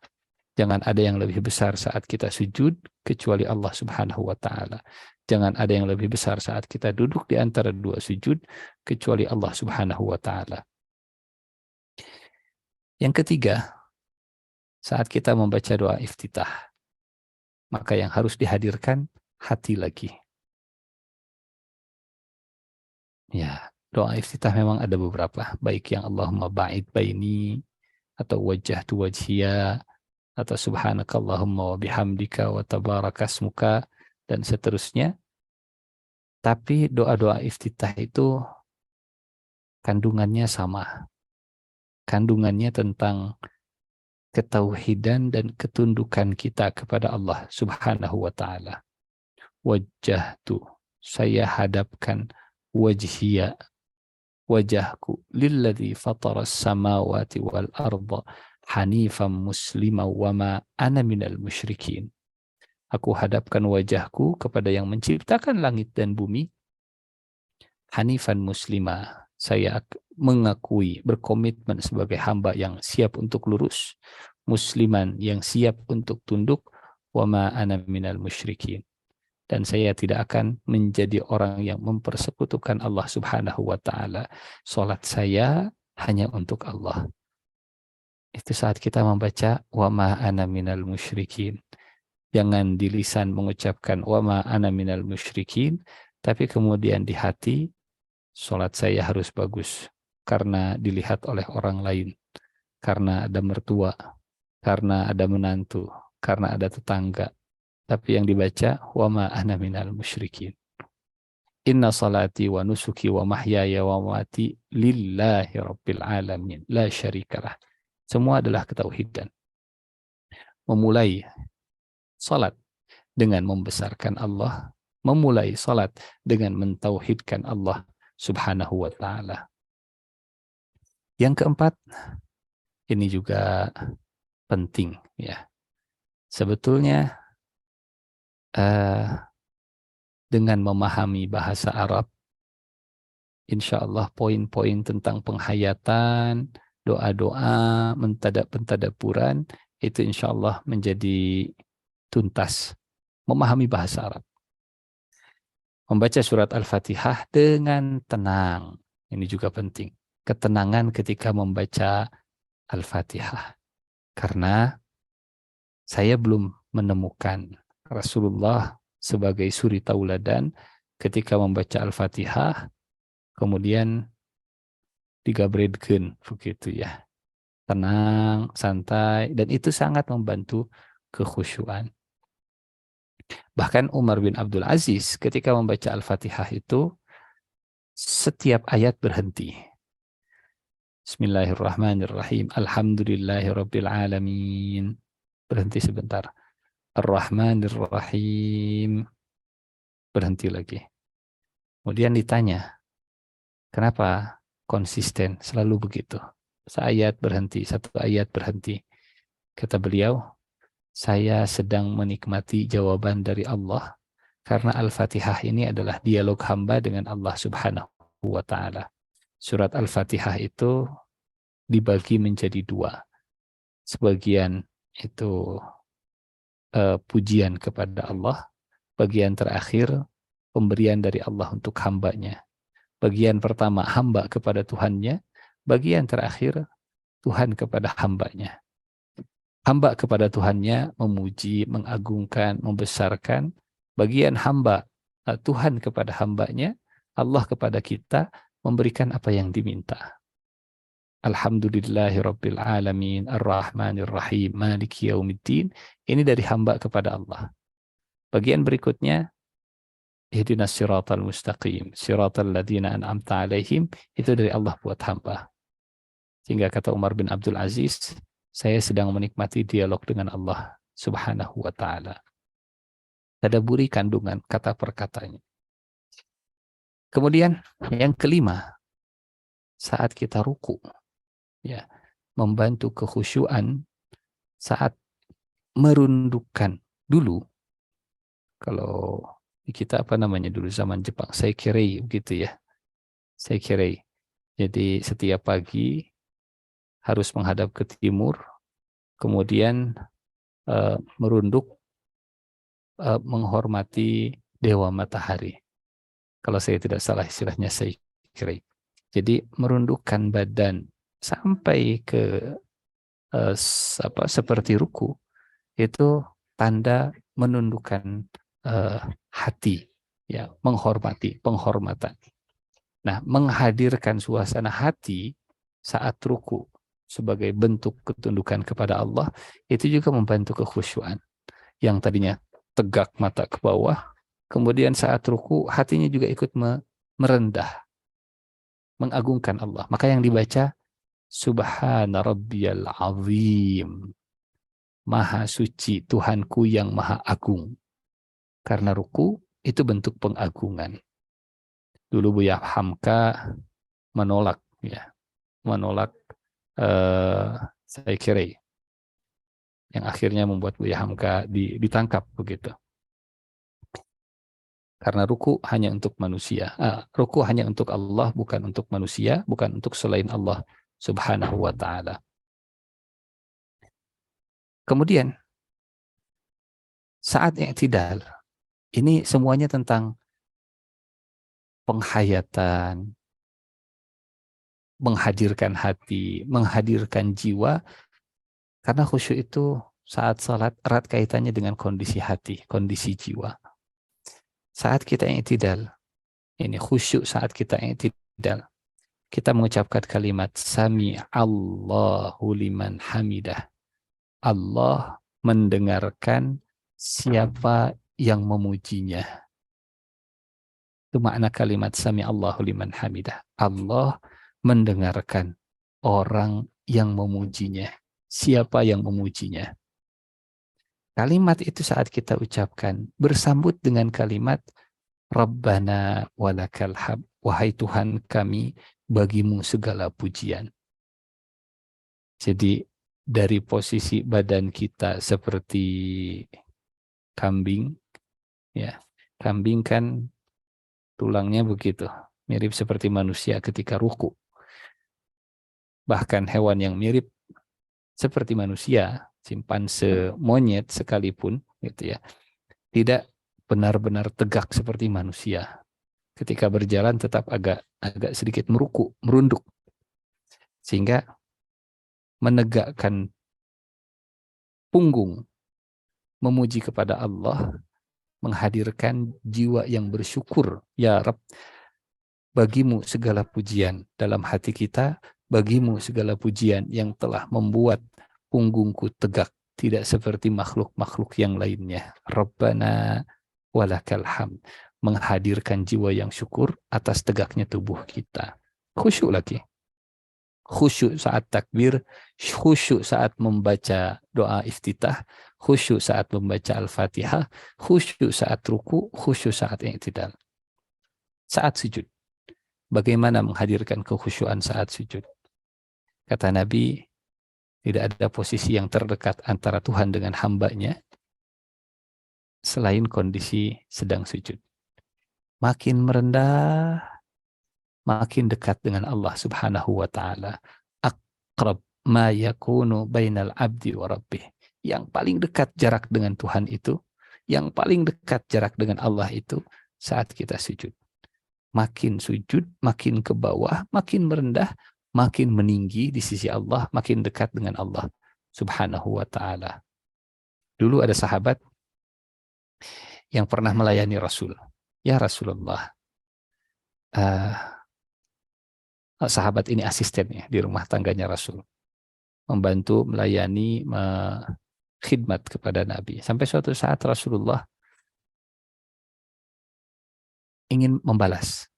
Jangan ada yang lebih besar saat kita sujud kecuali Allah Subhanahu wa Ta'ala. Jangan ada yang lebih besar saat kita duduk di antara dua sujud kecuali Allah Subhanahu wa Ta'ala. Yang ketiga, saat kita membaca doa iftitah, maka yang harus dihadirkan hati lagi. Ya, doa iftitah memang ada beberapa, baik yang Allahumma ba'id baini, atau wajjahtu wajhiya, atau subhanakallahumma wa bihamdika wa tabarakasmuka, dan seterusnya. Tapi doa-doa iftitah itu kandungannya sama. Kandungannya tentang ketauhidan dan ketundukan kita kepada Allah Subhanahu wa Ta'ala. Wajjahtu, saya hadapkan, wajhiya, wajahku, lilladzi fataras samawati wal arda hanifan muslima wa ma ana minal musyrikin. Aku hadapkan wajahku kepada yang menciptakan langit dan bumi. Hanifan muslima, saya mengakui, berkomitmen sebagai hamba yang siap untuk lurus. Musliman, yang siap untuk tunduk. Wa ma ana minal musyrikin. Dan saya tidak akan menjadi orang yang mempersekutukan Allah Subhanahu wa Ta'ala. Salat saya hanya untuk Allah. Itu saat kita membaca wa ma ana minal musyrikin. Jangan di lisan mengucapkan wa ma ana minal musyrikin, tapi kemudian di hati, salat saya harus bagus karena dilihat oleh orang lain, karena ada mertua, karena ada menantu, karena ada tetangga. Tapi yang dibaca wa ma ana minal musyrikin. Inna salati wa nusuki wa mahyaya wa mamati lillahi rabbil alamin la syarikalah. Semua adalah ketauhidan. Memulai salat dengan membesarkan Allah, memulai salat dengan mentauhidkan Allah Subhanahu wa Ta'ala. Yang keempat, ini juga penting ya. Sebetulnya dengan memahami bahasa Arab, insya Allah poin-poin tentang penghayatan, doa-doa, pentadaburan, itu insya Allah menjadi tuntas. Memahami bahasa Arab. Membaca surat Al-Fatihah dengan tenang. Ini juga penting. Ketenangan ketika membaca Al-Fatihah. Karena saya belum menemukan Rasulullah sebagai suri tauladan ketika membaca Al-Fatihah, kemudian digabredkeun begitu ya. Tenang, santai, dan itu sangat membantu kekhusyuan. Bahkan Umar bin Abdul Aziz ketika membaca Al-Fatihah itu setiap ayat berhenti. Bismillahirrahmanirrahim. Alhamdulillahirabbil alamin. Berhenti sebentar. Ar-Rahmanir-Rahim. Berhenti lagi. Kemudian ditanya, kenapa konsisten selalu begitu? Seayat berhenti, satu ayat berhenti. Kata beliau, saya sedang menikmati jawaban dari Allah karena Al-Fatihah ini adalah dialog hamba dengan Allah Subhanahu wa Ta'ala. Surat Al-Fatihah itu dibagi menjadi dua. Sebagian itu pujian kepada Allah. Bagian terakhir pemberian dari Allah untuk hambanya. Bagian pertama hamba kepada Tuhannya. Bagian terakhir Tuhan kepada hambanya. hamba kepada Tuhannya memuji, mengagungkan, membesarkan. Bagian hamba, Tuhan kepada hambanya, Allah kepada kita, memberikan apa yang diminta. Alhamdulillahi Rabbil Alamin, Ar-Rahmanir Rahim, Maliki Yaumiddin. Ini dari hamba kepada Allah. Bagian berikutnya, Ihdinas siratal mustaqim, siratal ladzina an'amta alaihim, itu dari Allah buat hamba. Sehingga kata Umar bin Abdul Aziz, saya sedang menikmati dialog dengan Allah Subhanahu wa Ta'ala. Tadaburi kandungan kata per katanya. Kemudian yang kelima, saat kita ruku, ya, membantu kekhusyuan saat merundukkan dulu. Kalau di kita apa namanya dulu zaman Jepang, seikirei begitu ya. Seikirei. Jadi setiap pagi harus menghadap ke timur, kemudian merunduk menghormati dewa matahari. Kalau saya tidak salah istilahnya seikirei. Jadi merundukkan badan sampai ke seperti ruku, itu tanda menundukkan hati, ya, menghormati, penghormatan. Nah, menghadirkan suasana hati saat ruku sebagai bentuk ketundukan kepada Allah, itu juga membantu kekhusyuan. Yang tadinya tegak mata ke bawah, kemudian saat ruku hatinya juga ikut merendah, mengagungkan Allah. Maka yang dibaca, Subhana Rabbiyal Azim, Maha suci Tuhanku yang maha agung. Karena ruku itu bentuk pengagungan. Dulu Buya Hamka menolak, ya, menolak saya kira, yang akhirnya membuat Buya Hamka ditangkap begitu. Karena ruku hanya untuk manusia, ruku hanya untuk Allah, bukan untuk manusia, bukan untuk selain Allah Subhanahu wa Ta'ala. Kemudian saat i'tidal, ini semuanya tentang penghayatan, menghadirkan hati, menghadirkan jiwa, karena khusyuk itu saat salat erat kaitannya dengan kondisi hati, kondisi jiwa. Saat kita i'tidal, ini khusyuk saat kita i'tidal, kita mengucapkan kalimat Sami Allahu liman hamidah. Allah mendengarkan siapa yang memujinya. Itu makna kalimat Sami Allahu liman hamidah. Allah mendengarkan orang yang memujinya. Siapa yang memujinya. Kalimat itu saat kita ucapkan bersambut dengan kalimat Rabbana walakal hamd. Wahai Tuhan kami, bagimu segala pujian. Jadi dari posisi badan kita seperti kambing, ya, kambing kan tulangnya begitu, mirip seperti manusia ketika ruku. Bahkan hewan yang mirip seperti manusia, simpanse, monyet sekalipun, gitu ya, tidak benar-benar tegak seperti manusia. Ketika berjalan tetap agak sedikit merunduk, sehingga menegakkan punggung, memuji kepada Allah, menghadirkan jiwa yang bersyukur. Ya Rabb, bagimu segala pujian dalam hati kita, bagimu segala pujian yang telah membuat punggungku tegak, tidak seperti makhluk-makhluk yang lainnya. Rabbana walakal hamd, menghadirkan jiwa yang syukur atas tegaknya tubuh kita. Khusyuk lagi. Khusyuk saat takbir, khusyuk saat membaca doa iftitah, khusyuk saat membaca Al-Fatihah, khusyuk saat ruku, khusyuk saat i'tidal. Saat sujud, bagaimana menghadirkan kekhusyuan saat sujud? Kata Nabi, tidak ada posisi yang terdekat antara Tuhan dengan hambanya selain kondisi sedang sujud. Makin merendah, makin dekat dengan Allah Subhanahu wa Ta'ala. Aqrab ma yakunu bainal abdi wa rabbih. Yang paling dekat jarak dengan Tuhan itu, yang paling dekat jarak dengan Allah itu saat kita sujud. Makin sujud, makin ke bawah, makin merendah, makin meninggi di sisi Allah, makin dekat dengan Allah Subhanahu wa ta'ala. Dulu ada sahabat yang pernah melayani Rasul. Ya Rasulullah, sahabat ini asistennya di rumah tangganya Rasul, membantu melayani, khidmat kepada Nabi. Sampai suatu saat Rasulullah ingin membalas.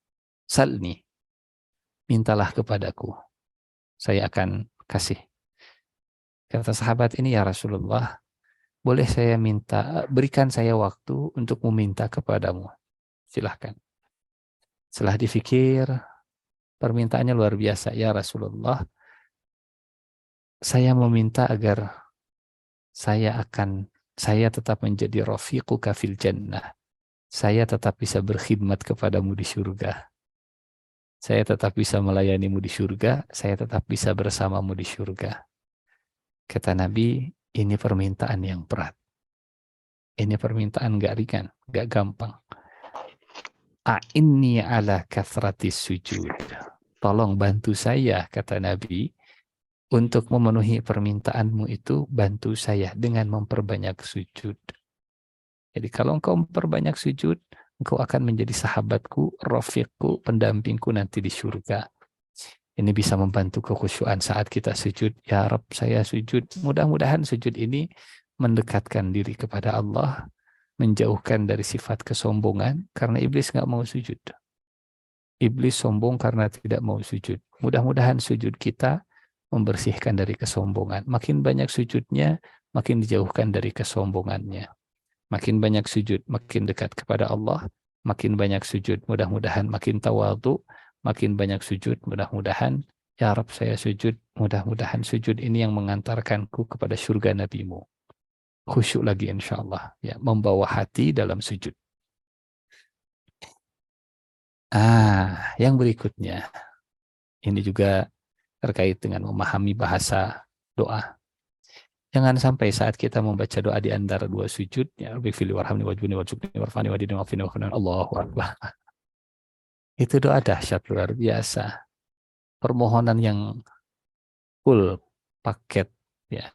Salni, mintalah kepadaku, saya akan kasih. Kata sahabat ini, ya Rasulullah, boleh saya minta, berikan saya waktu untuk meminta kepadamu. Silahkan. Setelah difikir, permintaannya luar biasa. Ya Rasulullah, saya meminta agar saya tetap menjadi rafiquka fil jannah. Saya tetap bisa berkhidmat kepadamu di surga. Saya tetap bisa melayanimu di surga. Saya tetap bisa bersamamu di surga. Kata Nabi, ini permintaan yang berat. Ini permintaan gak ringan, gak gampang. A'inni ala kathratis sujud. Tolong bantu saya, kata Nabi, untuk memenuhi permintaanmu itu, bantu saya dengan memperbanyak sujud. Jadi kalau engkau memperbanyak sujud, engkau akan menjadi sahabatku, rafiqku, pendampingku nanti di surga. Ini bisa membantu kekhusyuan saat kita sujud. Ya Rabb, saya sujud. Mudah-mudahan sujud ini mendekatkan diri kepada Allah, menjauhkan dari sifat kesombongan, karena iblis nggak mau sujud. Iblis sombong karena tidak mau sujud. Mudah-mudahan sujud kita membersihkan dari kesombongan. Makin banyak sujudnya, makin dijauhkan dari kesombongannya. Makin banyak sujud, makin dekat kepada Allah. Makin banyak sujud, mudah-mudahan makin tawadhu. Makin banyak sujud, mudah-mudahan, ya Rabb saya sujud, mudah-mudahan sujud ini yang mengantarkanku kepada surga Nabi-Mu. Khusyuk lagi insya Allah. Ya, membawa hati dalam sujud. Yang berikutnya. Ini juga terkait dengan memahami bahasa doa. Jangan sampai saat kita membaca doa di antara dua sujud, ya Rabbi fili warhamni wajbuni wajubni warfani wadini wafini wafini Allahu Akbar. Itu doa dahsyat luar biasa. Permohonan yang full paket, ya.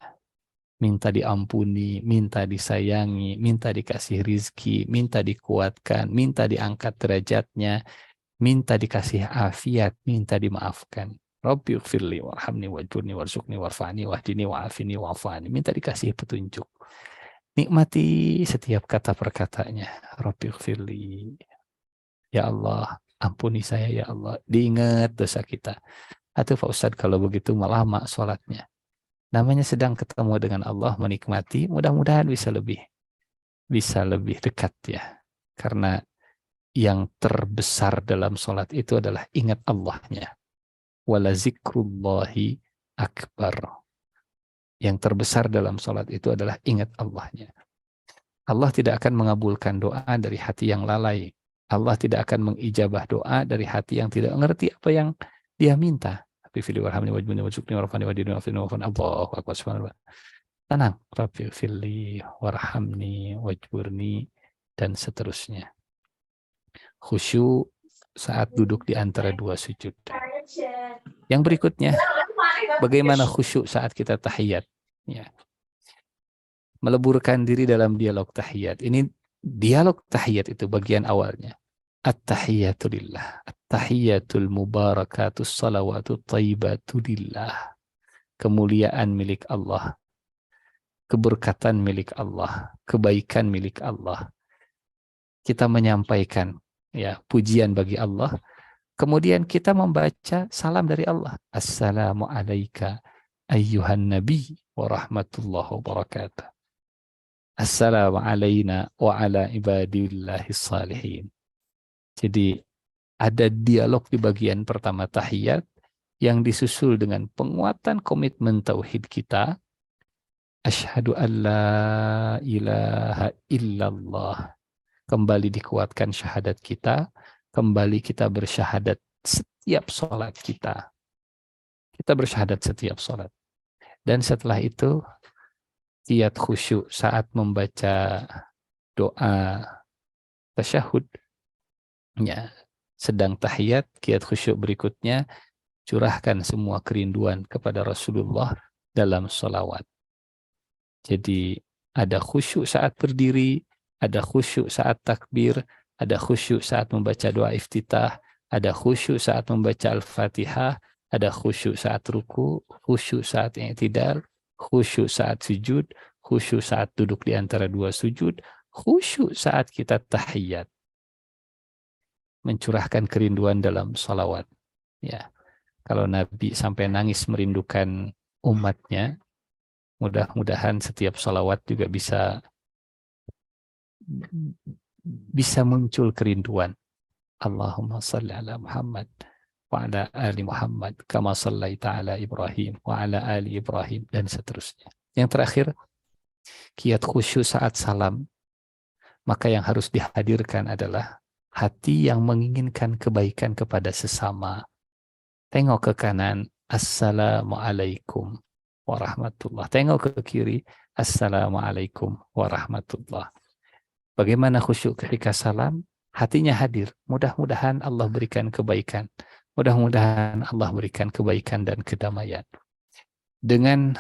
Minta diampuni, minta disayangi, minta dikasih rizki, minta dikuatkan, minta diangkat derajatnya, minta dikasih afiat, minta dimaafkan. Rabbi ighfirli warhamni wajburni warzuqni warfa'ni wahdini wa'afini wa'afani. Minta dikasih petunjuk. Nikmati setiap kata perkataannya. Rabbi ighfirli. Ya Allah, ampuni saya ya Allah. Diingat dosa kita. Atau Pak Ustadz kalau begitu malah lama sholatnya. Namanya sedang ketemu dengan Allah, menikmati. Mudah-mudahan bisa lebih dekat ya. Karena yang terbesar dalam sholat itu adalah ingat Allahnya. Wala zikrullahi akbar. Yang terbesar dalam sholat itu adalah ingat Allahnya. Allah tidak akan mengabulkan doa dari hati yang lalai. Allah tidak akan mengijabah doa dari hati yang tidak mengerti apa yang dia minta. Rabbi fili warhamni wajbuni wajukni warfani wadini wafini wafani Allahu Akbar subhanallah. Tenang. Rabbi fili warhamni wajburni dan seterusnya. Khusyuk saat duduk di antara dua sujud. Yang berikutnya, bagaimana khusyuk saat kita tahiyat? Ya. Meleburkan diri dalam dialog tahiyat. Ini dialog tahiyat itu bagian awalnya. At-tahiyatu lillah. At-tahiyatul mubarakatus salawatut tayyibatu lillah. Kemuliaan milik Allah. Keberkatan milik Allah. Kebaikan milik Allah. Kita menyampaikan ya pujian bagi Allah. Kemudian kita membaca salam dari Allah. Assalamu alayka ayyuhan nabi wa rahmatullahi wa barakatuh. Assalamu alayna wa ala ibadillahis salihin. Jadi ada dialog di bagian pertama tahiyat yang disusul dengan penguatan komitmen tauhid kita. Asyhadu an la ilaha illallah. Kembali dikuatkan syahadat kita. Kembali kita bersyahadat setiap sholat kita. Kita bersyahadat setiap sholat. Dan setelah itu, qiyat khusyuk saat membaca doa tasyahud. Ya, sedang tahiyat, qiyat khusyuk berikutnya, curahkan semua kerinduan kepada Rasulullah dalam sholawat. Jadi ada khusyuk saat berdiri, ada khusyuk saat takbir, ada khusyuk saat membaca doa iftitah, ada khusyuk saat membaca Al-Fatihah, ada khusyuk saat ruku, khusyuk saat i'tidal, khusyuk saat sujud, khusyuk saat duduk di antara dua sujud, khusyuk saat kita tahiyat. Mencurahkan kerinduan dalam salawat. Ya, kalau Nabi sampai nangis merindukan umatnya, mudah-mudahan setiap salawat juga bisa muncul kerinduan. Allahumma salli ala Muhammad wa ala ali Muhammad kama sallaita ala Ibrahim wa ala ali Ibrahim, dan seterusnya. Yang terakhir, kiat khusyuk saat salam. Maka yang harus dihadirkan adalah hati yang menginginkan kebaikan kepada sesama. Tengok ke kanan, Assalamualaikum warahmatullah. Tengok ke kiri, Assalamualaikum warahmatullah. Bagaimana khusyuk ketika salam? Hatinya hadir. Mudah-mudahan Allah berikan kebaikan. Mudah-mudahan Allah berikan kebaikan dan kedamaian. Dengan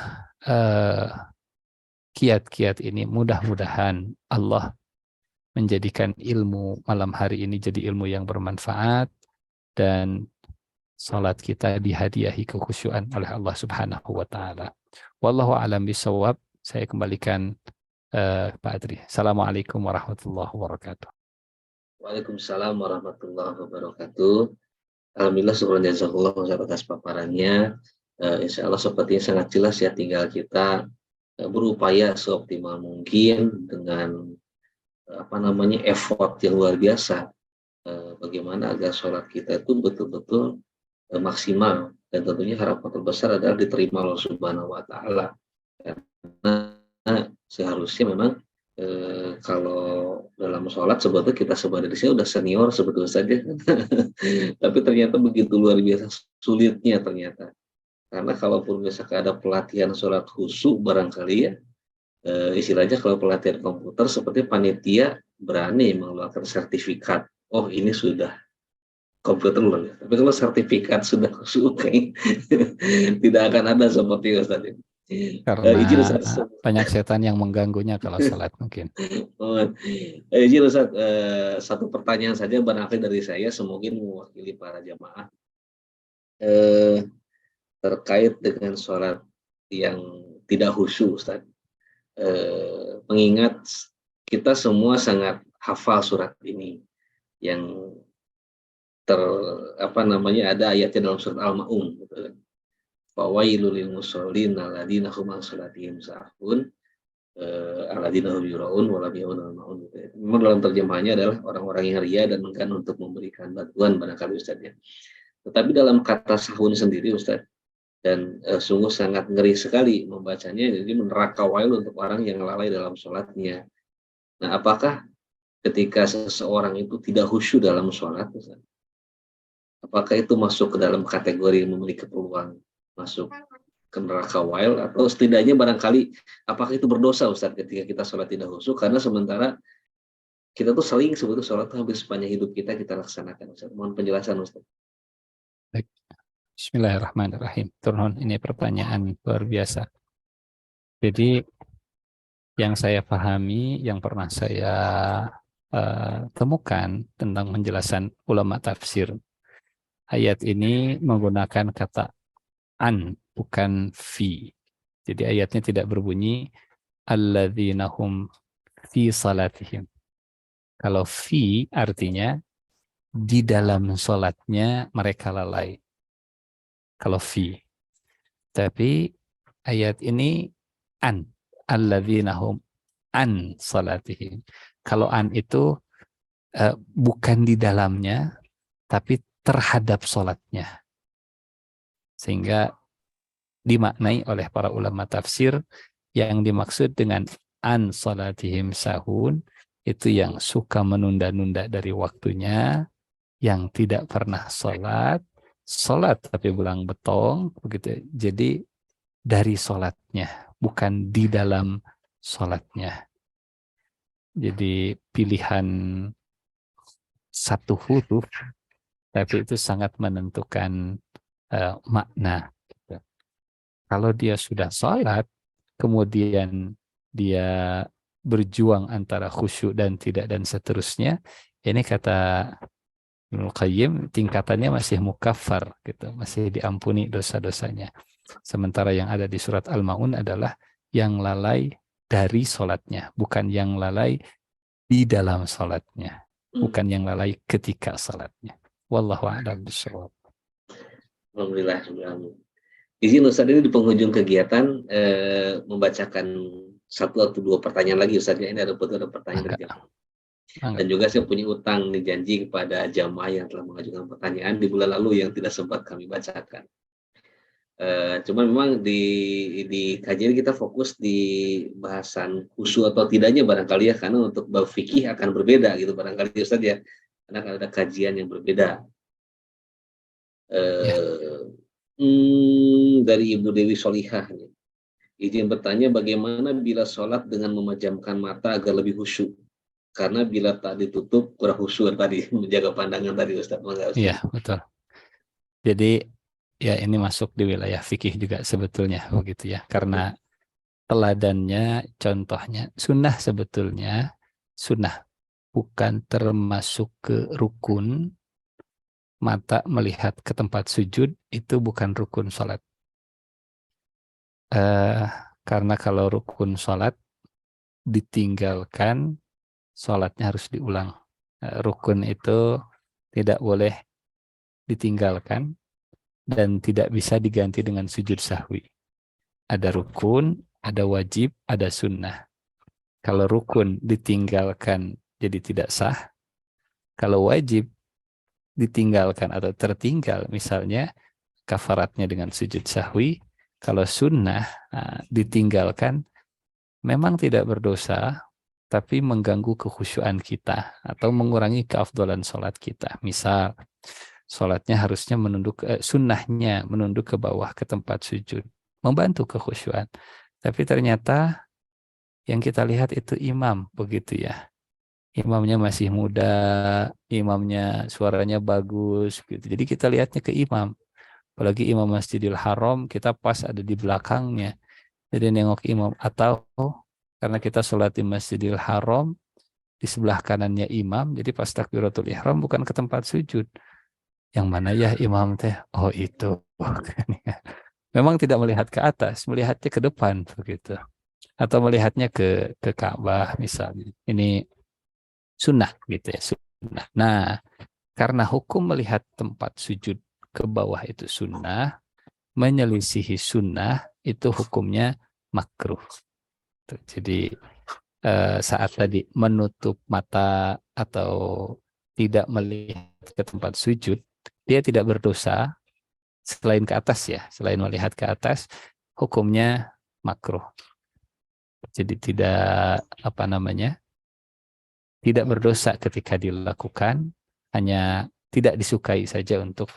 kiat-kiat ini, mudah-mudahan Allah menjadikan ilmu malam hari ini jadi ilmu yang bermanfaat, dan salat kita dihadiahi kekhusyuan oleh Allah Subhanahu wa taala. Wallahu a'lam bishawab. Saya kembalikan Pak Adri. Assalamualaikum warahmatullahi wabarakatuh. Waalaikumsalam warahmatullahi wabarakatuh. Alhamdulillah, syukur jazakallah atas paparannya. Insya Allah sepertinya sangat jelas ya, tinggal kita berupaya seoptimal mungkin dengan effort yang luar biasa, bagaimana agar sholat kita itu betul-betul maksimal, dan tentunya harapan terbesar adalah diterima Allah Subhanahu wa taala. Karena seharusnya memang kalau dalam sholat sebetulnya kita sebenarnya di sini udah senior sebetulnya saja, tapi ternyata begitu luar biasa sulitnya ternyata. Karena kalaupun misalkan ada pelatihan sholat khusyuk barangkali ya, istilahnya kalau pelatihan komputer seperti panitia berani mengeluarkan sertifikat, oh ini sudah komputer loh. Tapi kalau sertifikat sudah khusyuk tidak akan ada seperti itu tadi. Karena banyak setan yang mengganggunya kalau salat mungkin. Izin Ustaz, satu pertanyaan saja barangkali dari saya, semoga mewakili para jamaah terkait dengan sholat yang tidak khusyuk, Ustaz. Mengingat kita semua sangat hafal surat ini yang ada ayatnya dalam surat Al-Ma'un, gitu kan. Fawailul lil musallin alladzina hum an salatihim sahun alladzina hum yuraun wa lam yaunul ma'un. Memang dalam terjemahannya adalah orang-orang yang ria dan enggan untuk memberikan bantuan barangkali Ustaz ya. Tetapi dalam kata sahun sendiri Ustaz, dan sungguh sangat ngeri sekali membacanya, jadi meneraka wail untuk orang yang lalai dalam sholatnya. Nah, apakah ketika seseorang itu tidak khusyuk dalam sholat, apakah itu masuk ke dalam kategori memiliki peluang masuk ke neraka wail, atau setidaknya barangkali apakah itu berdosa Ustaz ketika kita sholat tidak khusyuk, karena sementara kita tuh sering sebetulnya sholat hampir sepanjang hidup kita laksanakan Ustaz. Mohon penjelasan Ustaz. Baik. Bismillahirrahmanirrahim. Turun, ini pertanyaan luar biasa. Jadi yang saya pahami, yang pernah saya temukan tentang penjelasan ulama tafsir, ayat ini menggunakan kata an, bukan fi. Jadi ayatnya tidak berbunyi alladzina hum fi salatihim. Kalau fi artinya di dalam salatnya mereka lalai. Kalau fi. Tapi ayat ini an, alladzina hum an salatihim. Kalau an itu bukan di dalamnya, tapi terhadap salatnya. Sehingga dimaknai oleh para ulama tafsir, yang dimaksud dengan an salatihim sahun itu yang suka menunda-nunda dari waktunya, yang tidak pernah sholat tapi belang betong begitu. Jadi dari sholatnya, bukan di dalam sholatnya. Jadi pilihan satu huruf, tapi itu sangat menentukan makna. Kalau dia sudah sholat, kemudian dia berjuang antara khusyuk dan tidak dan seterusnya, ini kata Ibnu Qayyim tingkatannya masih mukaffar gitu, masih diampuni dosa-dosanya. Sementara yang ada di surat Al-Maun adalah yang lalai dari sholatnya, bukan yang lalai di dalam sholatnya, bukan yang lalai ketika sholatnya. Wallahu a'lam bishawab. Alhamdulillah. Izin Ustaz, ini di penghujung kegiatan membacakan satu atau dua pertanyaan lagi Ustaz. Ini ada pertanyaan dari jamaah. Dan juga saya punya utang nih, janji kepada jamaah yang telah mengajukan pertanyaan di bulan lalu yang tidak sempat kami bacakan. Cuman memang di kajian kita fokus di bahasan khusyuk atau tidaknya barangkali ya, karena untuk bab fikih akan berbeda gitu barangkali Ustaz ya, karena akan ada kajian yang berbeda. Dari Ibu Dewi Solihah nih. Izin bertanya, bagaimana bila sholat dengan memejamkan mata agar lebih khusyuk? Karena bila tak ditutup kurang khusyuk tadi, menjaga pandangan tadi Ustaz. Iya, betul. Jadi ya ini masuk di wilayah fikih juga sebetulnya begitu ya. Karena teladannya, contohnya sunnah sebetulnya, sunnah bukan termasuk ke rukun. Mata melihat ke tempat sujud itu bukan rukun sholat. Karena kalau rukun sholat ditinggalkan, sholatnya harus diulang. Rukun itu tidak boleh ditinggalkan dan tidak bisa diganti dengan sujud sahwi. Ada rukun, ada wajib, ada sunnah. Kalau rukun ditinggalkan jadi tidak sah. Kalau wajib ditinggalkan atau tertinggal, misalnya kafaratnya dengan sujud sahwi. Kalau sunnah ditinggalkan, memang tidak berdosa, tapi mengganggu kekhusyuan kita atau mengurangi keafdalan sholat kita. Misal, sholatnya harusnya menunduk, sunnahnya menunduk ke bawah ke tempat sujud, membantu kekhusyuan. Tapi ternyata yang kita lihat itu imam, begitu ya. Imamnya masih muda, imamnya suaranya bagus, gitu. Jadi kita lihatnya ke imam. Apalagi imam Masjidil Haram, kita pas ada di belakangnya. Jadi nengok imam. Atau karena kita sholat di Masjidil Haram, di sebelah kanannya imam, jadi pas takbiratul ihram bukan ke tempat sujud. Yang mana ya imam teh? Oh itu. Memang tidak melihat ke atas, melihatnya ke depan begitu. Atau melihatnya ke Ka'bah misalnya. Ini sunnah gitu ya, sunnah. Nah, karena hukum melihat tempat sujud ke bawah itu sunnah, menyelisihi sunnah itu hukumnya makruh. Jadi saat tadi menutup mata atau tidak melihat ke tempat sujud, dia tidak berdosa selain ke atas ya, selain melihat ke atas, hukumnya makruh. Jadi tidak tidak berdosa ketika dilakukan, hanya tidak disukai saja untuk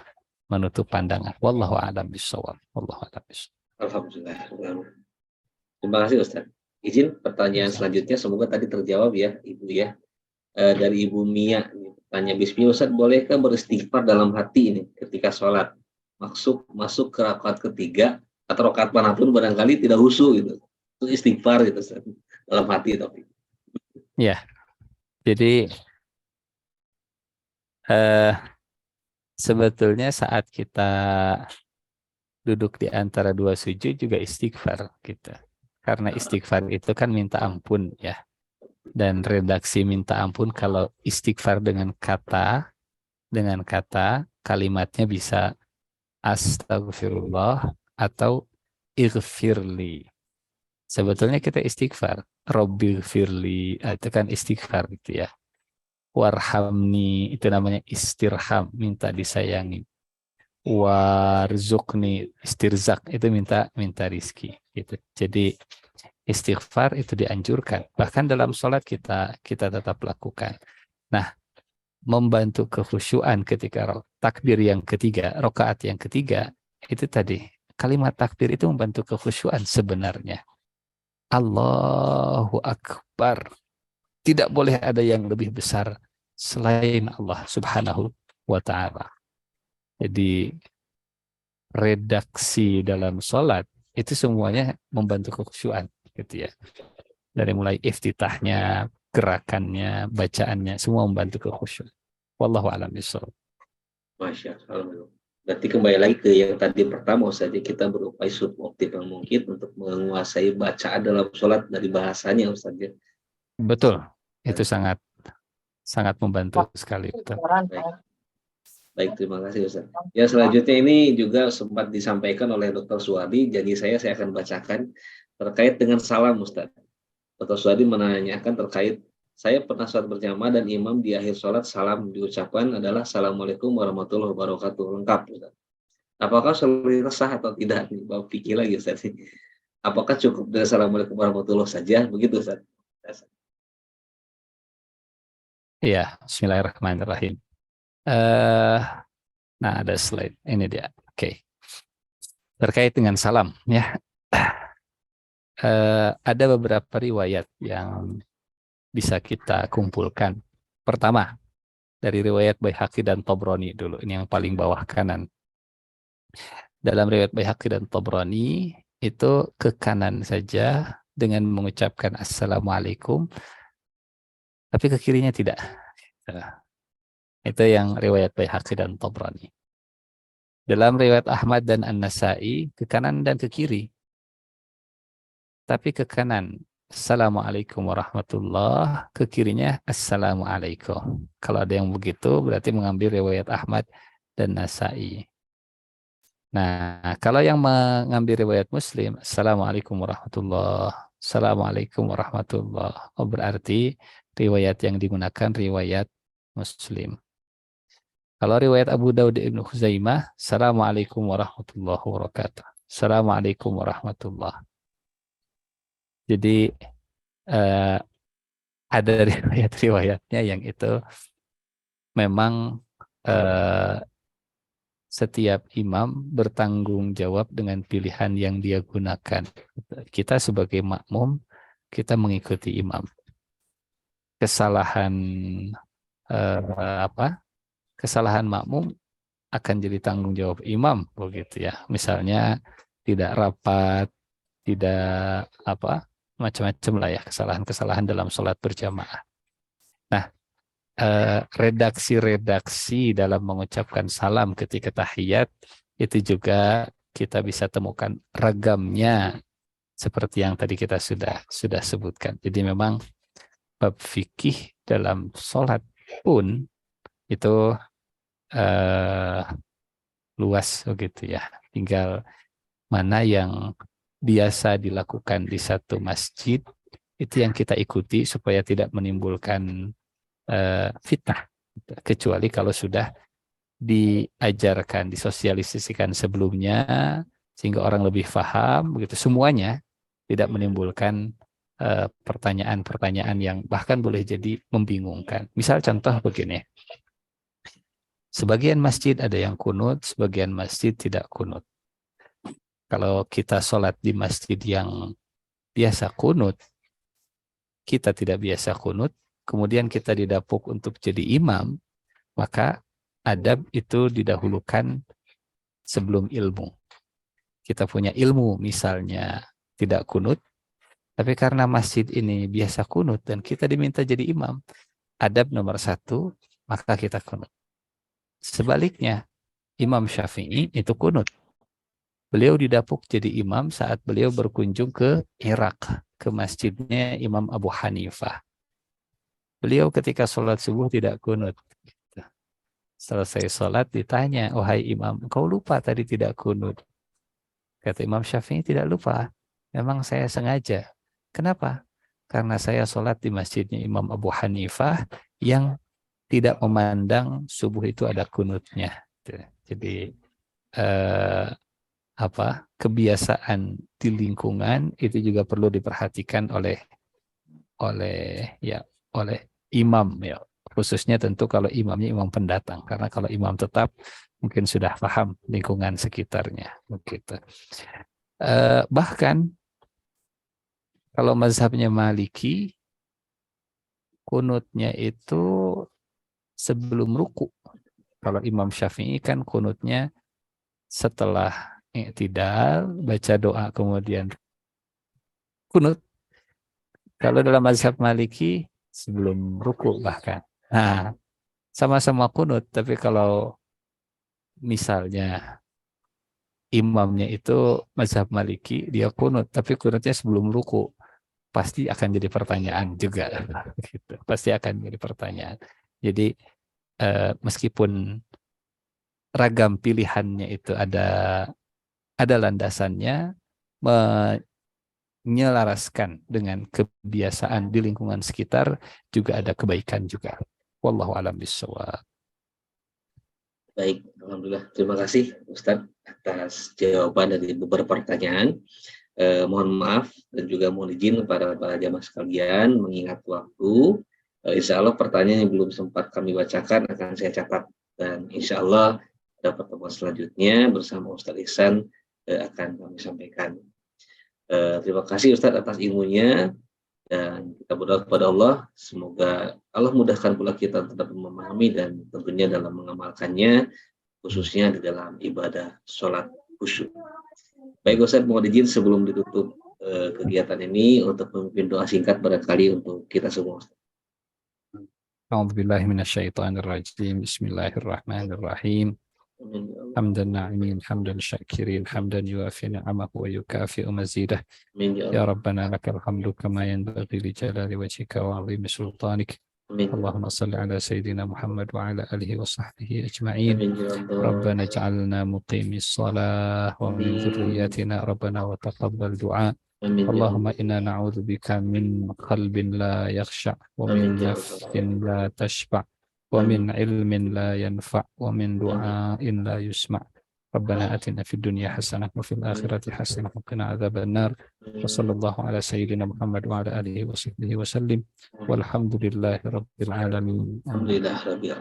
menutup pandangan. Wallahu a'lam bishawab. Wallahu a'lam bishawab. Alhamdulillah. Terima kasih Ustaz. Izin pertanyaan selanjutnya, semoga tadi terjawab ya Ibu ya. Dari Ibu Mia, tanya Bismillah Ustaz, bolehkah beristighfar dalam hati ini ketika sholat? Masuk ke rakaat ketiga atau rakaat manapun barangkali tidak khusyuk gitu. Itu istighfar gitu Ustaz. Dalam hati tapi. Ya. Jadi sebetulnya saat kita duduk di antara dua sujud juga istighfar kita. Karena istighfar itu kan minta ampun ya. Dan redaksi minta ampun kalau istighfar dengan kata kalimatnya bisa astagfirullah atau ighfirli. Sebetulnya kita istighfar, Rabbighfirli, itu kan istighfar gitu ya. Warhamni, itu namanya istirham, minta disayangi. Warzuqni, istirzak, itu minta rizki gitu. Jadi istighfar itu dianjurkan. Bahkan dalam sholat kita tetap lakukan. Nah, membantu kekhusyuan ketika takbir yang ketiga, rakaat yang ketiga, itu tadi kalimat takbir itu membantu kekhusyuan sebenarnya. Allahu Akbar. Tidak boleh ada yang lebih besar selain Allah Subhanahu wa ta'ala. Jadi redaksi dalam sholat itu semuanya membantu kekhusyuan gitu ya. Dari mulai iftitahnya, gerakannya, bacaannya, semua membantu ke khusyuk. Wallahu a'lam bishawab. Masya Allah. Berarti kembali lagi ke yang tadi pertama, Ustaz, kita berupaya optimal mungkin untuk menguasai bacaan dalam sholat dari bahasanya, Ustaz. Betul, itu sangat membantu sekali. Betul. Baik, terima kasih Ustaz. Ya, selanjutnya ini juga sempat disampaikan oleh Dr. Suwadi, jadi saya akan bacakan terkait dengan salam, Ustaz. Dr. Suwadi menanyakan terkait, saya pernah sholat berjamaah dan imam di akhir sholat salam diucapkan adalah Assalamualaikum warahmatullahi wabarakatuh. Lengkap, Ustaz. Apakah sholat sah atau tidak? Bapak pikir lagi, Ustaz. Apakah cukup dengan Assalamualaikum warahmatullahi saja? Begitu, Ustaz. Iya, bismillahirrahmanirrahim. Nah, ada slide. Ini dia. Oke. Terkait dengan salam, ya. Ada beberapa riwayat yang bisa kita kumpulkan. Pertama, dari riwayat Baihaqi dan Tabrani dulu. Ini yang paling bawah kanan. Dalam riwayat Baihaqi dan Tabrani, itu ke kanan saja dengan mengucapkan Assalamualaikum, tapi ke kirinya tidak. Itu yang riwayat Baihaqi dan Tabrani. Dalam riwayat Ahmad dan An-Nasai, ke kanan dan ke kiri. Tapi ke kanan, Assalamualaikum warahmatullahi, ke kirinya Assalamualaikum. Kalau ada yang begitu, berarti mengambil riwayat Ahmad dan Nasai. Nah, kalau yang mengambil riwayat Muslim, Assalamualaikum warahmatullahi, Assalamualaikum warahmatullahi, oh, berarti riwayat yang digunakan riwayat Muslim. Kalau riwayat Abu Daud Ibnu Khuzaimah, Assalamualaikum warahmatullahi wabarakatuh. Assalamualaikum warahmatullahi. Jadi ada riwayat-riwayatnya yang itu memang setiap imam bertanggung jawab dengan pilihan yang dia gunakan. Kita sebagai makmum, kita mengikuti imam. Kesalahan kesalahan makmum akan jadi tanggung jawab imam, begitu ya. Misalnya tidak rapat, tidak macam-macam lah ya, kesalahan-kesalahan dalam sholat berjamaah. Nah, redaksi-redaksi dalam mengucapkan salam ketika tahiyat itu juga kita bisa temukan ragamnya seperti yang tadi kita sudah sebutkan. Jadi memang bab fikih dalam sholat pun itu luas begitu ya. Tinggal mana yang biasa dilakukan di satu masjid, itu yang kita ikuti supaya tidak menimbulkan fitnah. Kecuali kalau sudah diajarkan, disosialisasikan sebelumnya, sehingga orang lebih paham, begitu semuanya tidak menimbulkan pertanyaan-pertanyaan yang bahkan boleh jadi membingungkan. Misal contoh begini, sebagian masjid ada yang kunut, sebagian masjid tidak kunut. Kalau kita sholat di masjid yang biasa kunut, kita tidak biasa kunut, kemudian kita didapuk untuk jadi imam, maka adab itu didahulukan sebelum ilmu. Kita punya ilmu misalnya tidak kunut, tapi karena masjid ini biasa kunut dan kita diminta jadi imam, adab nomor 1, maka kita kunut. Sebaliknya, Imam Syafi'i itu kunut. Beliau didapuk jadi imam saat beliau berkunjung ke Irak, ke masjidnya Imam Abu Hanifah. Beliau ketika sholat subuh tidak kunut. Selesai sholat ditanya, wahai imam, kau lupa tadi tidak kunut? Kata Imam Syafi'i, tidak lupa. Memang saya sengaja. Kenapa? Karena saya sholat di masjidnya Imam Abu Hanifah yang tidak memandang subuh itu ada kunutnya. Jadi kebiasaan di lingkungan itu juga perlu diperhatikan oleh imam ya, khususnya tentu kalau imamnya imam pendatang, karena kalau imam tetap mungkin sudah paham lingkungan sekitarnya begitu. Bahkan kalau mazhabnya Maliki, kunutnya itu sebelum ruku. Kalau Imam Syafi'i kan kunutnya setelah i'tidal, baca doa kemudian kunut. Kalau dalam mazhab Maliki sebelum ruku bahkan. Nah, sama-sama kunut, tapi kalau misalnya imamnya itu mazhab Maliki, dia kunut, tapi kunutnya sebelum ruku, pasti akan jadi pertanyaan juga. Gitu. Pasti akan jadi pertanyaan. Jadi meskipun ragam pilihannya itu ada landasannya, menyelaraskan dengan kebiasaan di lingkungan sekitar juga ada kebaikan juga. Wallahu a'lam bishawab. Baik, alhamdulillah. Terima kasih Ustadz atas jawaban dari beberapa pertanyaan. Mohon maaf dan juga mohon izin kepada para jamaah sekalian mengingat waktu. Insya Allah pertanyaan yang belum sempat kami bacakan akan saya catat dan insya Allah pada pertemuan selanjutnya bersama Ustadz Ihsan akan kami sampaikan. Terima kasih Ustadz atas ilmunya dan kita berdoa kepada Allah semoga Allah mudahkan pula kita tetap memahami dan tentunya dalam mengamalkannya khususnya di dalam ibadah sholat khusyuk. Baik Ustadz, mohon izin sebelum ditutup kegiatan ini untuk memimpin doa singkat barangkali untuk kita semua. A'udzubillahi minasyaitonirrajim. Bismillahirrahmanirrahim. Hamdan na'imin, hamdan syakirin, hamdan yuafi ni'amahu wa yukafi'u mazidah. Ya Rabbana lakal hamdu kama yanbaghi li jalali wajhika wa 'azimi sultanik. Allahumma salli ala sayyidina Muhammad wa ala alihi wa sahbihi ajma'in. Rabbana ja'alna muqimis salah wa min dhurriyyatina Rabbana wa taqabbal du'a. Allahumma inna na'udzubika min qalbin la yakhsha wa min nafsin la tashba' wa min ilmin la yanfa' wa min du'ain la yusma'. Rabbana atina fid dunya hasanah wa fil akhirati hasanah wa qina adzaban nar. Wa sallallahu ala sayyidina Muhammad wa ala alihi wa sahbihi wa sallim. Walhamdulillahi rabbil alamin. Alhamdulillah rabbil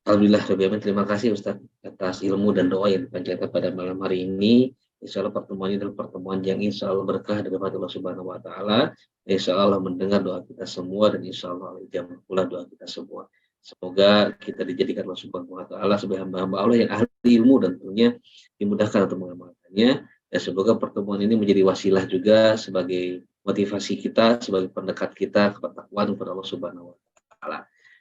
alamin. Terima kasih Ustaz atas ilmu dan doa yang dipanjatkan pada malam hari ini. Insya Allah pertemuan ini adalah pertemuan yang insya Allah berkah dari Allah Subhanahu Wa Taala. Insya Allah mendengar doa kita semua dan insya Allah dijawab pula doa kita semua. Semoga kita dijadikan Allah Subhanahu Wa Taala sebagai hamba-hamba Allah yang ahli ilmu dan tentunya dimudahkan untuk mengamalkannya. Dan semoga pertemuan ini menjadi wasilah juga sebagai motivasi kita, sebagai pendekat kita kepada takwaan kepada Allah Subhanahu Wa Taala.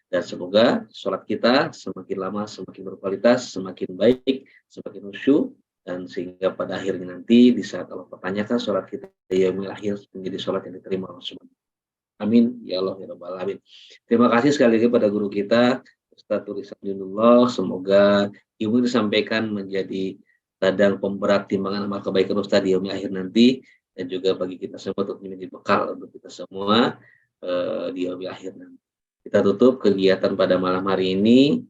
Dan semoga sholat kita semakin lama semakin berkualitas, semakin baik, semakin khusyuk. Dan sehingga pada akhirnya nanti di saat Allah pertanyakan sholat kita yaumil akhir menjadi sholat yang diterima Allah Subhanahu wa Ta'ala. Amin ya Allah ya Rabbal alamin. Terima kasih sekali lagi pada guru kita Ustaz Turis Abdullah. Semoga ilmu disampaikan menjadi ladang pemberat timbangan amal kebaikan Ustaz di yaumil akhir nanti dan juga bagi kita semua untuk menjadi bekal untuk kita semua di yaumil akhir nanti. Kita tutup kegiatan pada malam hari ini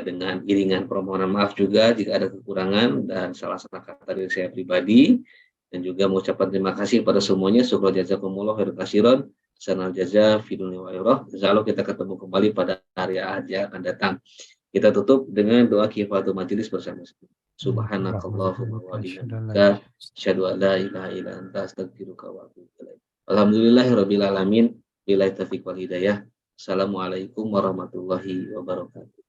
dengan iringan permohonan maaf juga jika ada kekurangan dan salah-salah kata dari saya pribadi dan juga mengucapkan terima kasih pada semuanya. Syukur jazakumullah khairan katsiran sanal jaza fi dunya wa akhirah. Insyaallah kita ketemu kembali pada hari Ahad yang akan datang. Kita tutup dengan doa kifatul majelis bersama-sama. Subhanakallahumma wa bihamdika asyhadu an la ilaha illa anta astaghfiruka wa atubu ilaik. Alhamdulillahirabbil alamin. Billahi taufiq wal hidayah. Assalamualaikum warahmatullahi wabarakatuh.